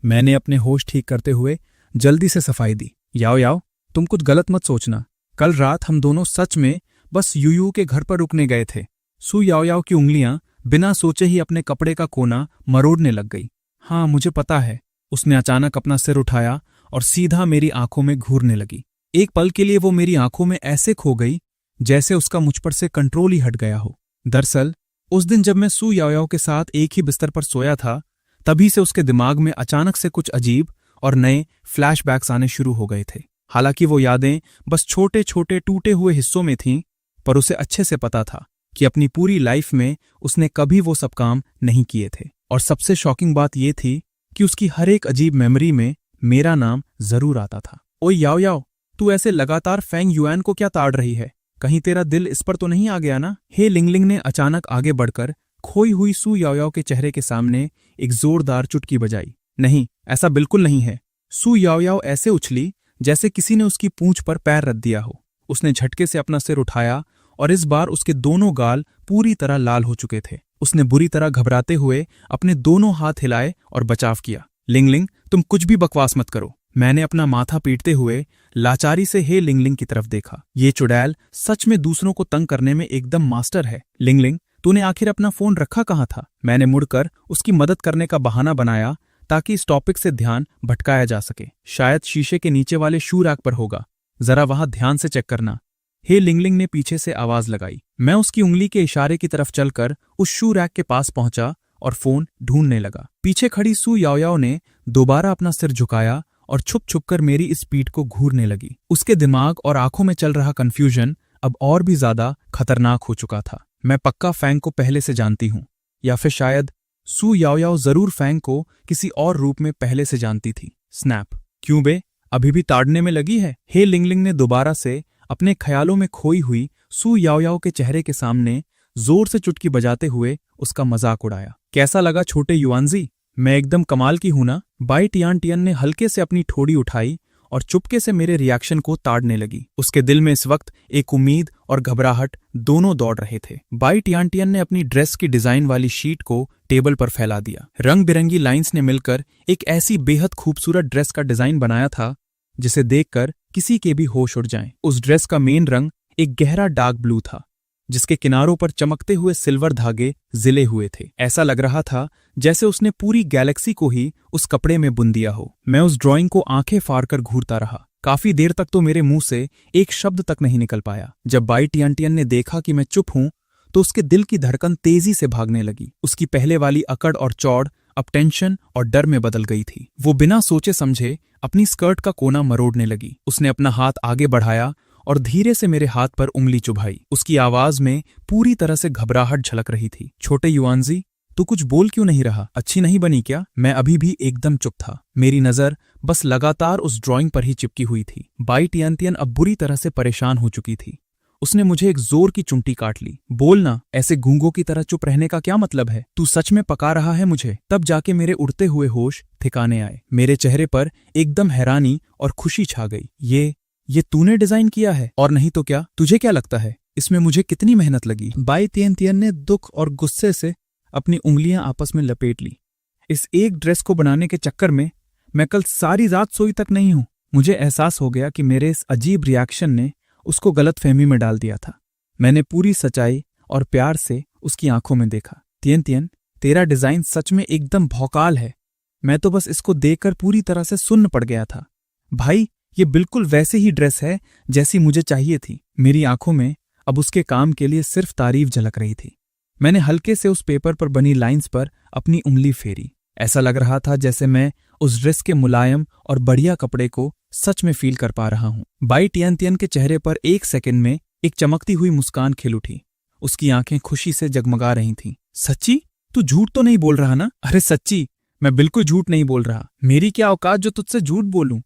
मैंने अपने होश ठीक करते हुए जल्दी से सफाई दी। याओयाओ, तुम कुछ गलत मत सोचना। कल रात हम दोनों सच में बस यूयू के घर पर रुकने गए थे। सू याओयाओ की उंगलियां बिना सोचे ही अपने कपड़े का कोना मरोड़ने लग गई। हाँ, मुझे पता है। उसने अचानक अपना सिर उठाया और सीधा मेरी आंखों में घूरने लगी। एक पल के लिए वो मेरी आंखों में ऐसे खो गई जैसे उसका मुझ पर से कंट्रोल ही हट गया हो। दरअसल उस दिन जब मैं सू याओयाओ के साथ एक ही बिस्तर पर सोया था, तभी से उसके दिमाग में अचानक से कुछ अजीब और नए फ्लैशबैक्स आने शुरू हो गए थे। हालांकि वो यादें बस छोटे छोटे टूटे हुए हिस्सों में थीं, पर उसे अच्छे से पता था कि अपनी पूरी लाइफ में उसने कभी वो सब काम नहीं किए थे। और सबसे शॉकिंग बात ये थी कि उसकी हर एक अजीब मेमोरी में मेरा नाम जरूर आता था। ओए याओयाओ, तू ऐसे लगातार फैंग युआन को क्या ताड़ रही है? कहीं तेरा दिल इस पर तो नहीं आ गया ना? हे लिंगलिंग ने अचानक आगे बढ़कर खोई हुई सू याओयाओ के चेहरे के सामने एक जोरदार चुटकी बजाई। नहीं, ऐसा बिल्कुल नहीं है। सू याओयाओ ऐसे उछली जैसे किसी ने उसकी पूंछ पर पैर रख दिया हो। उसने झटके से अपना सिर उठाया और इस बार उसके दोनों गाल पूरी तरह लाल हो चुके थे। उसने बुरी तरह घबराते हुए अपने दोनों हाथ हिलाए और बचाव किया। लिंगलिंग, तुम कुछ भी बकवास मत करो। मैंने अपना माथा पीटते हुए लाचारी से हे लिंगलिंग की तरफ देखा। ये चुड़ैल सच में दूसरों को तंग करने में एकदम मास्टर है। लिंगलिंग, तूने आखिर अपना फोन रखा कहाँ था? मैंने मुड़कर उसकी मदद करने का बहाना बनाया ताकि इस टॉपिक से ध्यान भटकाया जा सके। शायद शीशे के नीचे वाले शू रैक पर होगा, जरा वहां ध्यान से चेक करना। हे लिंगलिंग ने पीछे से आवाज लगाई। मैं उसकी उंगली के इशारे की तरफ चलकर उस शू रैक के पास पहुंचा और फोन ढूंढने लगा। पीछे खड़ी सू याओयाओ ने दोबारा अपना सिर झुकाया और छुप छुप कर मेरी इस पीठ को घूरने लगी। उसके दिमाग और आंखों में चल रहा कंफ्यूजन अब और भी ज्यादा खतरनाक हो चुका था। मैं पक्का फैंग को पहले से जानती हूं, या फिर शायद सू याओयाओ जरूर फैंग को किसी और रूप में पहले से जानती थी। स्नैप! क्यों बे, अभी भी ताड़ने में लगी है? हे लिंगलिंग ने दोबारा से अपने ख्यालों में खोई हुई सू याओयाओ के चेहरे के सामने जोर से चुटकी बजाते हुए उसका मजाक उड़ाया। कैसा लगा छोटे युआनजी? मैं एकदम कमाल की हूं ना? बाई टियान टियन ने हल्के से अपनी ठोड़ी उठाई और चुपके से मेरे रिएक्शन को ताड़ने लगी। उसके दिल में इस वक्त एक उम्मीद और घबराहट दोनों दौड़ रहे थे। बाई टियानटियन ने अपनी ड्रेस की डिजाइन वाली शीट को टेबल पर फैला दिया। रंग बिरंगी लाइंस ने मिलकर एक ऐसी बेहद खूबसूरत ड्रेस का डिजाइन बनाया था जिसे देखकर किसी के भी होश उड़ जाएं। उस ड्रेस का मेन रंग एक गहरा डार्क ब्लू था, जिसके किनारों पर चमकते हुए सिल्वर धागे जिले हुए थे। ऐसा लग रहा था जैसे उसने पूरी गैलेक्सी को ही उस कपड़े में बुन दिया हो। मैं उस ड्राइंग को आंखें फाड़कर घूरता रहा। काफी देर तक तो मेरे मुंह से एक शब्द तक नहीं निकल पाया। जब बाई टियानटियन ने देखा कि मैं चुप हूं तो उसके दिल की धड़कन तेजी से भागने लगी। उसकी पहले वाली अकड़ और चौड़ अब टेंशन और डर में बदल गई थी। वो बिना सोचे समझे अपनी स्कर्ट का कोना मरोड़ने लगी। उसने अपना हाथ आगे बढ़ाया और धीरे से मेरे हाथ पर उंगली चुभाई। उसकी आवाज में पूरी तरह से घबराहट झलक रही थी। छोटे युआनजी, तू कुछ बोल क्यों नहीं रहा? अच्छी नहीं बनी क्या? मैं अभी भी एकदम चुप था। मेरी नजर बस लगातार उस ड्राइंग पर ही चिपकी हुई थी। बाई टियानटियन अब बुरी तरह से परेशान हो चुकी थी। उसने मुझे एक जोर की चुंटी काट ली। बोलना, ऐसे गूंगों की तरह चुप रहने का क्या मतलब है? तू सच में पका रहा है मुझे? तब जाके मेरे उड़ते हुए होश ठिकाने आए। मेरे चेहरे पर एकदम हैरानी और खुशी छा गई। ये तूने डिजाइन किया है? और नहीं तो क्या? तुझे क्या लगता है इसमें मुझे कितनी मेहनत लगी? बाई टियानटियन ने दुख और गुस्से से अपनी उंगलियां आपस में लपेट ली। इस एक ड्रेस को बनाने के चक्कर में मैं कल सारी रात सोई तक नहीं हूं। मुझे एहसास हो गया कि मेरे इस अजीब रिएक्शन ने उसको गलतफहमी में डाल दिया था। मैंने पूरी सच्चाई और प्यार से उसकी आंखों में देखा। टियानटियन, तेरा डिजाइन सच में एकदम भौकाल है। मैं तो बस इसको देखकर पूरी तरह से सुन्न पड़ गया था। भाई, ये बिल्कुल वैसे ही ड्रेस है जैसी मुझे चाहिए थी। मेरी आंखों में अब उसके काम के लिए सिर्फ तारीफ झलक रही थी। मैंने हल्के से उस पेपर पर बनी लाइंस पर अपनी उंगली फेरी। ऐसा लग रहा था जैसे मैं उस ड्रेस के मुलायम और बढ़िया कपड़े को सच में फील कर पा रहा हूं। बाई टियानटियन के चेहरे पर एक सेकंड में एक चमकती हुई मुस्कान खिल उठी। उसकी आंखें खुशी से जगमगा रही थीं। सच्ची? तू झूठ तो नहीं बोल रहा ना? अरे सच्ची, मैं बिल्कुल झूठ नहीं बोल रहा। मेरी क्या औकात जो तुझसे झूठ बोलूं?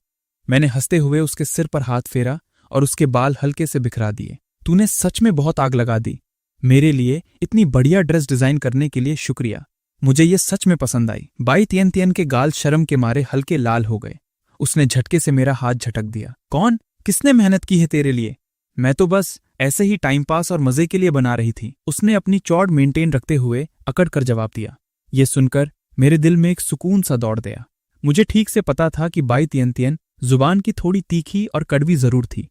मैंने हंसते हुए उसके सिर पर हाथ फेरा और उसके बाल हल्के से बिखरा दिए। तूने सच में बहुत आग लगा दी। मेरे लिए इतनी बढ़िया ड्रेस डिजाइन करने के लिए शुक्रिया। मुझे ये सच में पसंद आई। बाई टियानटियन के गाल शर्म के मारे हल्के लाल हो गए। उसने झटके से मेरा हाथ झटक दिया। कौन? किसने मेहनत की है तेरे लिए? मैं तो बस ऐसे ही टाइम पास और मजे के लिए बना रही थी। उसने अपनी चौड़ मेंटेन रखते हुए अकड़ कर जवाब दिया। ये सुनकर मेरे दिल में एक सुकून सा दौड़ गया। मुझे ठीक से पता था कि बाई टियानटियन जुबान की थोड़ी तीखी और कड़वी जरूर थी,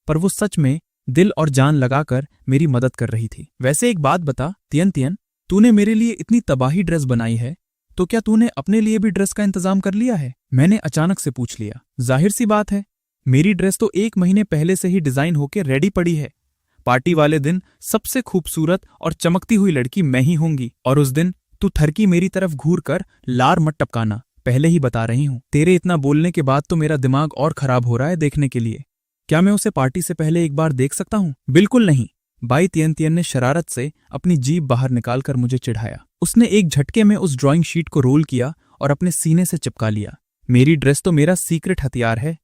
पर वो सच में दिल और जान लगाकर मेरी मदद कर रही थी। वैसे एक बात बता टियानटियन, तूने मेरे लिए इतनी तबाही ड्रेस बनाई है, तो क्या तूने अपने लिए भी ड्रेस का इंतजाम कर लिया है? मैंने अचानक से पूछ लिया। जाहिर सी बात है, मेरी ड्रेस तो 1 महीने पहले से ही डिजाइन होके रेडी पड़ी है। पार्टी वाले दिन सबसे खूबसूरत और चमकती हुई लड़की मैं ही होंगी, और उस दिन तू थरकी मेरी तरफ घूर कर लार मत टपकाना, पहले ही बता रही हूं। तेरे इतना बोलने के बाद तो मेरा दिमाग और खराब हो रहा है देखने के लिए। क्या मैं उसे पार्टी से पहले एक बार देख सकता हूं? बिल्कुल नहीं। बाई टियानटियन ने शरारत से अपनी जीभ बाहर निकालकर मुझे चिढ़ाया। उसने एक झटके में उस ड्राइंग शीट को रोल किया और अपने सीने से चिपका लिया। मेरी ड्रेस तो मेरा सीक्रेट हथियार है।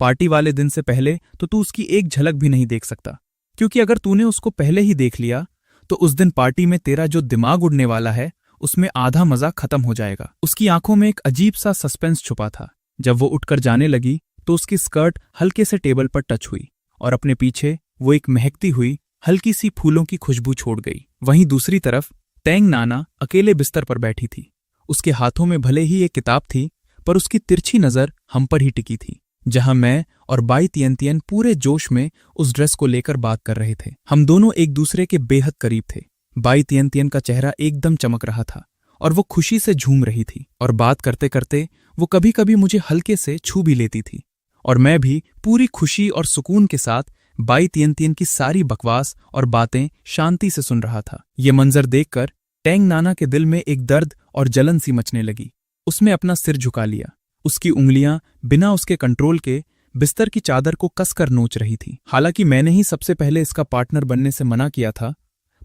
पार्टी वाले दिन से पहले तो तू उसकी एक झलक भी नहीं देख सकता, क्योंकि अगर तूने उसको पहले ही देख लिया तो उस दिन पार्टी में तेरा जो दिमाग उड़ने वाला है उसमें आधा मजा खत्म हो जाएगा। उसकी आंखों में एक अजीब सा सस्पेंस छुपा था। जब वो उठकर जाने लगी तो उसकी स्कर्ट हल्के से टेबल पर टच हुई और अपने पीछे वो एक महकती हुई हल्की सी फूलों की खुशबू छोड़ गई। वहीं दूसरी तरफ टेंग नाना अकेले बिस्तर पर बैठी थी। उसके हाथों में भले ही एक किताब थी, पर उसकी तिरछी नजर हम पर ही टिकी थी, जहां मैं और बाई टियानटियन पूरे जोश में उस ड्रेस को लेकर बात कर रहे थे। हम दोनों एक दूसरे के बेहद करीब थे। बाई टियानटियन का चेहरा एकदम चमक रहा था और वो खुशी से झूम रही थी, और बात करते करते वो कभी कभी मुझे हल्के से छू भी लेती थी, और मैं भी पूरी खुशी और सुकून के साथ बाई टियानटियन की सारी बकवास और बातें शांति से सुन रहा था। ये मंजर देखकर टेंग नाना के दिल में एक दर्द और जलन सी मचने लगी। उसने अपना सिर झुका लिया। उसकी उंगलियां बिना उसके कंट्रोल के बिस्तर की चादर को कसकर नोच रही थी। हालांकि मैंने ही सबसे पहले इसका पार्टनर बनने से मना किया था,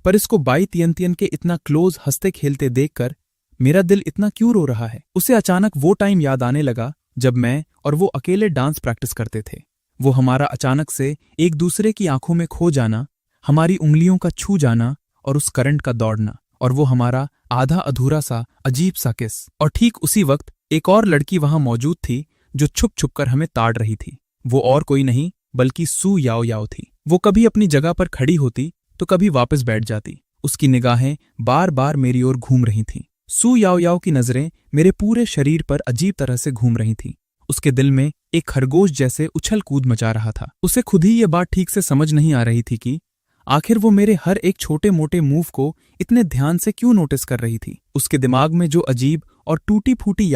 पर इसको बाई टियानटियन के इतना क्लोज हंसते खेलते देखकर मेरा दिल इतना क्यों रो रहा है। उसे अचानक वो टाइम याद आने लगा जब मैं और वो अकेले डांस प्रैक्टिस करते थे। वो हमारा अचानक से एक दूसरे की आंखों में खो जाना, हमारी उंगलियों का छू जाना और उस करंट का दौड़ना, और वो हमारा आधा अधूरा सा अजीब सा किस। और ठीक उसी वक्त एक और लड़की वहां मौजूद थी जो छुप छुप कर हमें ताड़ रही थी। वो और कोई नहीं बल्कि सू याओ याओ थी। वो कभी अपनी जगह पर खड़ी होती तो कभी वापस बैठ जाती। उसकी निगाहें बार बार मेरी ओर घूम रही थीं। सू याओ याओ की नजरें मेरे पूरे शरीर पर अजीब तरह से घूम रही थीं। उसके दिल में एक खरगोश जैसे उछल कूद मचा रहा था। उसे खुद ही ये बात ठीक से समझ नहीं आ रही थी कि आखिर वो मेरे हर एक छोटे मोटे मूव को इतने ध्यान से क्यों नोटिस कर रही थी। उसके दिमाग में जो अजीब और टूटी फूटी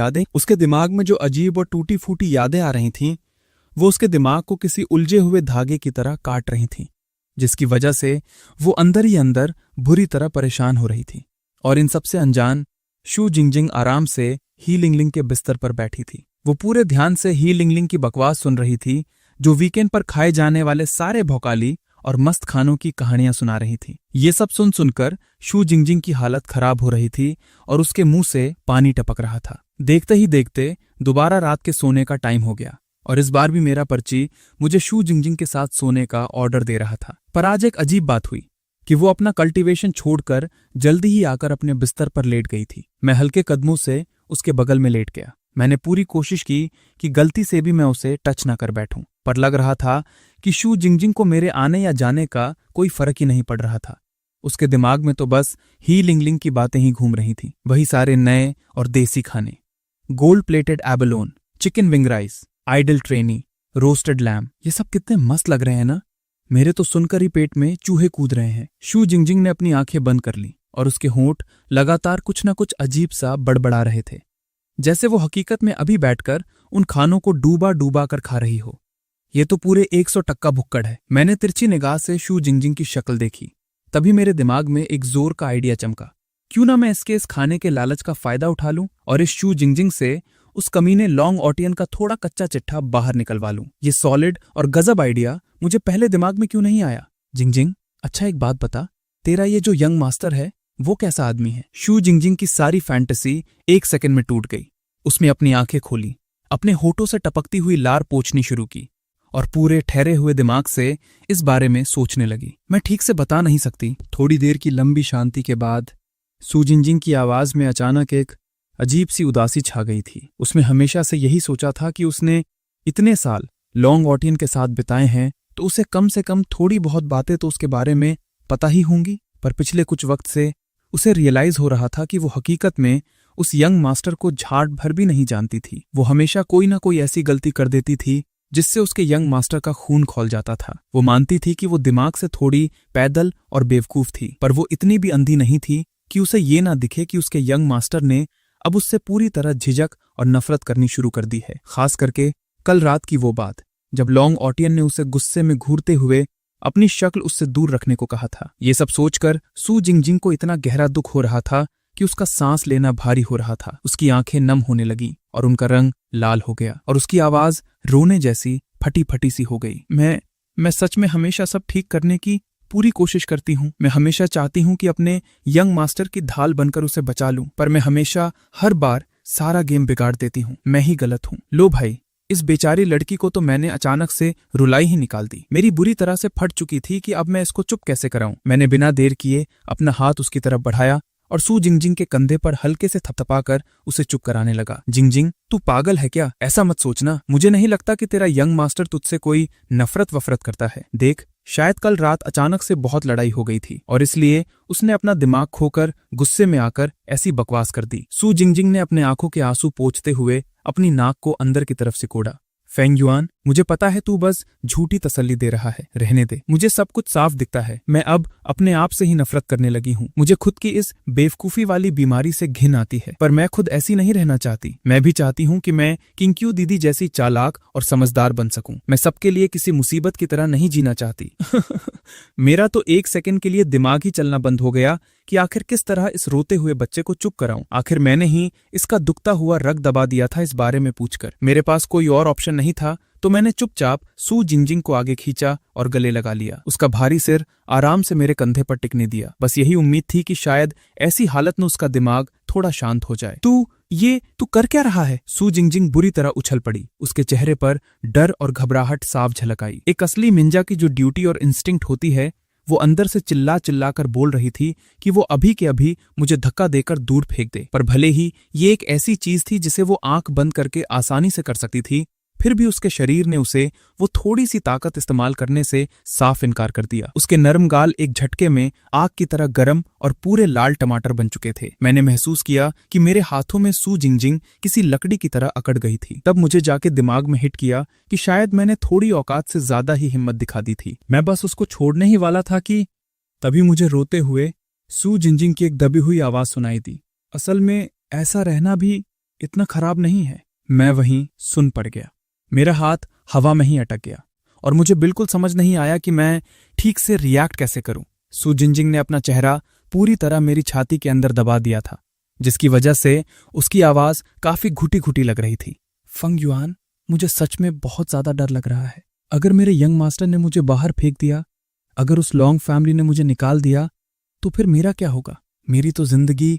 यादें आ रही थीं, वो उसके दिमाग को किसी उलझे हुए धागे की तरह काट रही थीं, जिसकी वजह से वो अंदर ही अंदर बुरी तरह परेशान हो रही थी। और इन सबसे अनजान शू जिंगजिंग आराम से ही लिंगलिंग के बिस्तर पर बैठी थी। वो पूरे ध्यान से ही लिंगलिंग की बकवास सुन रही थी, जो वीकेंड पर खाए जाने वाले सारे भौकाली और मस्त खानों की कहानियां सुना रही थी। ये सब सुन सुनकर शू जिंगजिंग की हालत खराब हो रही थी और उसके मुंह से पानी टपक रहा था। देखते ही देखते दोबारा रात के सोने का टाइम हो गया और इस बार भी मेरा पर्ची मुझे शू जिंगजिंग के साथ सोने का ऑर्डर दे रहा था। पर आज एक अजीब बात हुई कि वो अपना कल्टीवेशन छोड़कर जल्दी ही आकर अपने बिस्तर पर लेट गई थी। मैं हल्के कदमों से उसके बगल में लेट गया। मैंने पूरी कोशिश की कि गलती से भी मैं उसे टच ना कर बैठूं, पर लग रहा था कि शू जिंगजिंग को मेरे आने या जाने का कोई फर्क ही नहीं पड़ रहा था। उसके दिमाग में तो बस ही लिंगलिंग की बातें ही घूम रही थीं। वही सारे नए और देसी खाने, gold plated abalone, chicken wing rice, आइडल ट्रेनी, रोस्टेड लैम, ये सब कितने मस्त लग रहे हैं ना। मेरे तो सुनकर ही पेट में चूहे कूद रहे हैं। शू जिंगजिंग ने अपनी आंखें बंद कर ली और उसके होंठ लगातार कुछ न कुछ अजीब सा बड़बड़ा रहे थे, जैसे वो हकीकत में अभी बैठकर उन खानों को डूबा डूबा कर खा रही हो। ये तो पूरे 100% भुक्कड़ है। मैंने तिरछी निगाह से शू जिंगजिंग की शक्ल देखी। तभी मेरे दिमाग में एक जोर का आइडिया चमका। क्यों ना मैं इस खाने के लालच का फायदा उठा लूं और इस शू जिंगजिंग से उस कमीने लॉन्ग ऑटियन का थोड़ा कच्चा चिट्ठा बाहर निकलवा लूं। ये सॉलिड और गजब आइडिया मुझे पहले दिमाग में क्यों नहीं आया। जिंगजिंग, अच्छा एक बात बता, तेरा ये जो यंग मास्टर है वो कैसा आदमी है? शू जिंगजिंग की सारी फैंटेसी 1 सेकंड में टूट गई। उसने अपनी आंखें खोली, अपने होठों से टपकती हुई लार पोंछनी शुरू की और पूरे ठहरे हुए दिमाग से इस बारे में सोचने लगी। मैं ठीक से बता नहीं सकती। थोड़ी देर की लंबी शांति के बाद शू जिंगजिंग की आवाज में अचानक एक अजीब सी उदासी छा गई थी। उसने हमेशा से यही सोचा था कि उसने इतने साल लॉन्ग ऑटियन के साथ बिताए हैं तो उसे कम से कम थोड़ी बहुत बातें तो उसके बारे में पता ही होंगी। पर पिछले कुछ वक्त से उसे रियलाइज हो रहा था कि वो हकीकत में उस यंग मास्टर को झाड़ भर भी नहीं जानती थी। वो हमेशा कोई ना कोई ऐसी गलती कर देती थी जिससे उसके यंग मास्टर का खून खौल जाता था। वो मानती थी कि वो दिमाग से थोड़ी पैदल और बेवकूफ थी, पर वो इतनी भी अंधी नहीं थी कि उसे ये ना दिखे कि उसके यंग मास्टर ने अब उससे पूरी तरह झिझक और नफरत करनी शुरू कर दी है। खास करके कल रात की वो बात जब लॉन्ग ऑटियन ने उसे गुस्से में घूरते हुए अपनी शक्ल उससे दूर रखने को कहा था। ये सब सोचकर शू जिंगजिंग को इतना गहरा दुख हो रहा था कि उसका सांस लेना भारी हो रहा था। उसकी आंखें नम होने लगी और उनका रंग लाल हो गया और उसकी आवाज रोने जैसी फटी फटी सी हो गई। मैं सच में हमेशा सब ठीक करने की पूरी कोशिश करती हूँ। मैं हमेशा चाहती हूँ कि अपने यंग मास्टर की ढाल बनकर उसे बचा लूं, पर मैं हमेशा हर बार सारा गेम बिगाड़ देती हूँ। मैं ही गलत हूँ। लो भाई, इस बेचारी लड़की को तो मैंने अचानक से रुलाई ही निकाल दी। मेरी बुरी तरह से फट चुकी थी कि अब मैं इसको चुप कैसे कराऊं। मैंने बिना देर किए अपना हाथ उसकी तरफ बढ़ाया और शू जिंगजिंग के कंधे पर हल्के से थपथपाकर उसे चुप कराने लगा। जिंगजिंग, तू पागल है क्या? ऐसा मत सोचना। मुझे नहीं लगता कि तेरा यंग मास्टर तुझसे कोई नफरत वफरत करता है। देख, शायद कल रात अचानक से बहुत लड़ाई हो गई थी और इसलिए उसने अपना दिमाग खोकर गुस्से में आकर ऐसी बकवास कर दी। शू जिंगजिंग ने अपने आंखों के आंसू पोंछते हुए अपनी नाक को अंदर की तरफ सिकोड़ा। फेंग युआन, मुझे पता है तू बस झूठी तसल्ली दे रहा है, रहने दे। मुझे सब कुछ साफ दिखता है। मैं अब अपने आप से ही नफरत करने लगी हूँ। मुझे खुद की इस बेवकूफी वाली बीमारी से घिन आती है, पर मैं खुद ऐसी नहीं रहना चाहती। मैं भी चाहती हूँ कि मैं किंक्यू दीदी जैसी चालाक और समझदार बन सकूं। मैं सबके लिए किसी मुसीबत की तरह नहीं जीना चाहती। मेरा तो 1 सेकंड के लिए दिमाग ही चलना बंद हो गया कि आखिर किस तरह इस रोते हुए बच्चे को चुप कराऊं। आखिर मैंने ही इसका दुखता हुआ रग दबा दिया था इस बारे में पूछकर। मेरे पास कोई और ऑप्शन नहीं था, तो मैंने चुपचाप शू जिंगजिंग को आगे खींचा और गले लगा लिया। उसका भारी सिर आराम से मेरे कंधे पर टिकने दिया। बस यही उम्मीद थी कि शायद ऐसी हालत में उसका दिमाग थोड़ा शांत हो जाए। तू कर क्या रहा है? शू जिंगजिंग बुरी तरह उछल पड़ी। उसके चेहरे पर डर और घबराहट साफ झलक आई। एक असली मिंजा की जो ड्यूटी और इंस्टिंक्ट होती है, वो अंदर से चिल्ला चिल्ला कर बोल रही थी कि वो अभी के अभी मुझे धक्का देकर दूर फेंक दे। पर भले ही ये एक ऐसी चीज थी जिसे वो आंख बंद करके आसानी से कर सकती थी, फिर भी उसके शरीर ने उसे वो थोड़ी सी ताकत इस्तेमाल करने से साफ इनकार कर दिया। उसके नरम गाल एक झटके में आग की तरह गर्म और पूरे लाल टमाटर बन चुके थे। मैंने महसूस किया कि मेरे हाथों में सू जिंगजिंग किसी लकड़ी की तरह अकड़ गई थी। तब मुझे जाके दिमाग में हिट किया कि शायद मैंने थोड़ी औकात से ज्यादा ही हिम्मत दिखा दी थी। मैं बस उसको छोड़ने ही वाला था कि तभी मुझे रोते हुए सू जिंगजिंग की एक दबी हुई आवाज सुनाई दी। असल में ऐसा रहना भी इतना खराब नहीं है। मैं वहीं सुन पड़ गया। मेरा हाथ हवा में ही अटक गया और मुझे बिल्कुल समझ नहीं आया कि मैं ठीक से रिएक्ट कैसे करूं। सू जिंगजिंग ने अपना चेहरा पूरी तरह मेरी छाती के अंदर दबा दिया था, जिसकी वजह से उसकी आवाज काफी घुटी घुटी लग रही थी। फंग युआन, मुझे सच में बहुत ज्यादा डर लग रहा है। अगर मेरे यंग मास्टर ने मुझे बाहर फेंक दिया, अगर उस लॉन्ग फैमिली ने मुझे निकाल दिया, तो फिर मेरा क्या होगा? मेरी तो जिंदगी,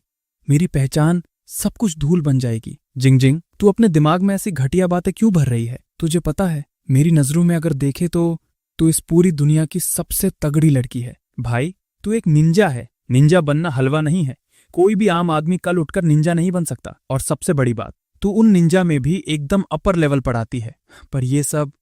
मेरी पहचान, सब कुछ धूल बन जाएगी। जिंगजिंग, तू अपने दिमाग में ऐसी घटिया बातें क्यों भर रही है? तुझे पता है, मेरी नजरों में अगर देखे तो तू इस पूरी दुनिया की सबसे तगड़ी लड़की है। भाई, तू एक निंजा है। निंजा बनना हलवा नहीं है। कोई भी आम आदमी कल उठकर निंजा नहीं बन सकता। और सबसे बड़ी बात, तू उन निंजा में भी एकदम अपर लेवल पर आती है। पर ये सब,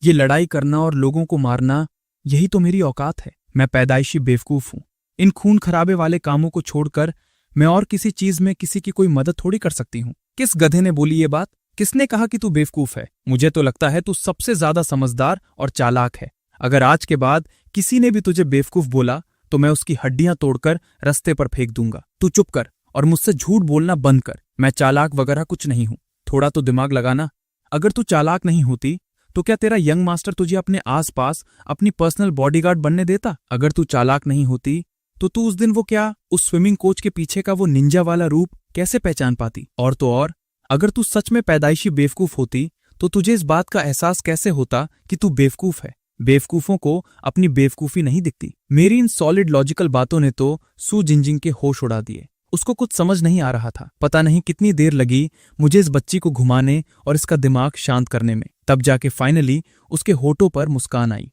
ये लड़ाई करना और लोगों को मारना, यही तो मेरी औकात है। मैं पैदाइशी बेवकूफ हूं। इन खून खराबे वाले कामों को छोड़कर मैं और किसी चीज में किसी की कोई मदद थोड़ी कर सकती हूँ। किस गधे ने बोली ये बात? किसने कहा कि तू बेवकूफ है? मुझे तो लगता है तू सबसे ज्यादा समझदार और चालाक है। अगर आज के बाद किसी ने भी तुझे बेवकूफ बोला तो मैं उसकी हड्डियां तोड़कर रास्ते पर फेंक दूंगा। तू चुप कर और मुझसे झूठ बोलना बंद कर। मैं चालाक वगैरह कुछ नहीं हूं। थोड़ा तो दिमाग लगाना। अगर तू चालाक नहीं होती तो क्या तेरा यंग मास्टर तुझे अपने आसपास अपनी पर्सनल बॉडीगार्ड बनने देता? अगर तू चालाक नहीं होती तो तू उस दिन वो क्या, उस स्विमिंग कोच के पीछे का वो निंजा वाला रूप कैसे पहचान पाती? और तो और, अगर तू सच में पैदाइशी बेवकूफ होती तो तुझे इस बात का एहसास कैसे होता कि तू बेवकूफ है? बेवकूफों को अपनी बेवकूफी नहीं दिखती। मेरी इन सॉलिड लॉजिकल बातों ने तो सू जिंगजिंग के होश उड़ा दिए। उसको कुछ समझ नहीं आ रहा था। पता नहीं कितनी देर लगी मुझे इस बच्ची को घुमाने और इसका दिमाग शांत करने में। तब जाके फाइनली उसके होठों पर मुस्कान आई।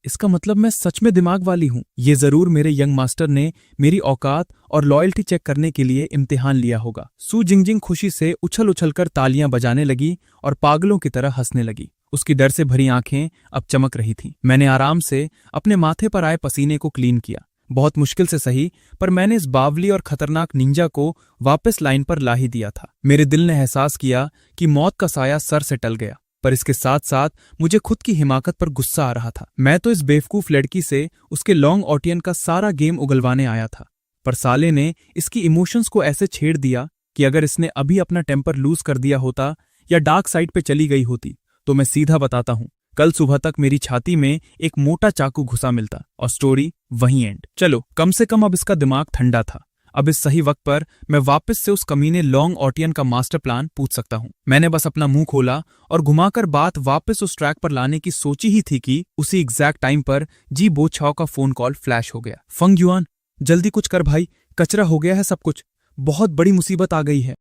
इसका मतलब मैं सच में दिमाग वाली हूं। ये जरूर मेरे यंग मास्टर ने मेरी औकात और लॉयल्टी चेक करने के लिए इम्तिहान लिया होगा। सू जिंगजिंग खुशी से उछल उछल कर तालियां बजाने लगी और पागलों की तरह हंसने लगी। उसकी डर से भरी आंखें अब चमक रही थीं। मैंने आराम से अपने माथे पर आए पसीने को क्लीन किया। बहुत मुश्किल से सही, पर मैंने इस बावली और खतरनाक निंजा को वापस लाइन पर ला ही दिया था। मेरे दिल ने एहसास किया कि मौत का साया सर से टल गया, पर इसके साथ साथ मुझे खुद की हिमाकत पर गुस्सा आ रहा था। मैं तो इस बेवकूफ लड़की से उसके लॉन्ग ऑटियन का सारा गेम उगलवाने आया था, पर साले ने इसकी इमोशंस को ऐसे छेड़ दिया कि अगर इसने अभी अपना टेम्पर लूज कर दिया होता या डार्क साइड पे चली गई होती तो मैं सीधा बताता हूं, कल सुबह तक मेरी छाती में एक मोटा चाकू घुसा मिलता और स्टोरी वहीं एंड। चलो, कम से कम अब इसका दिमाग ठंडा था। अब इस सही वक्त पर मैं वापस से उस कमीने लॉन्ग ऑटियन का मास्टर प्लान पूछ सकता हूं। मैंने बस अपना मुंह खोला और घुमाकर बात वापस उस ट्रैक पर लाने की सोची ही थी कि उसी एग्जैक्ट टाइम पर जी बो छाओ का फोन कॉल फ्लैश हो गया। फंग युआन, जल्दी कुछ कर भाई, कचरा हो गया है सब कुछ। बहुत बड़ी मुसीबत आ गई है।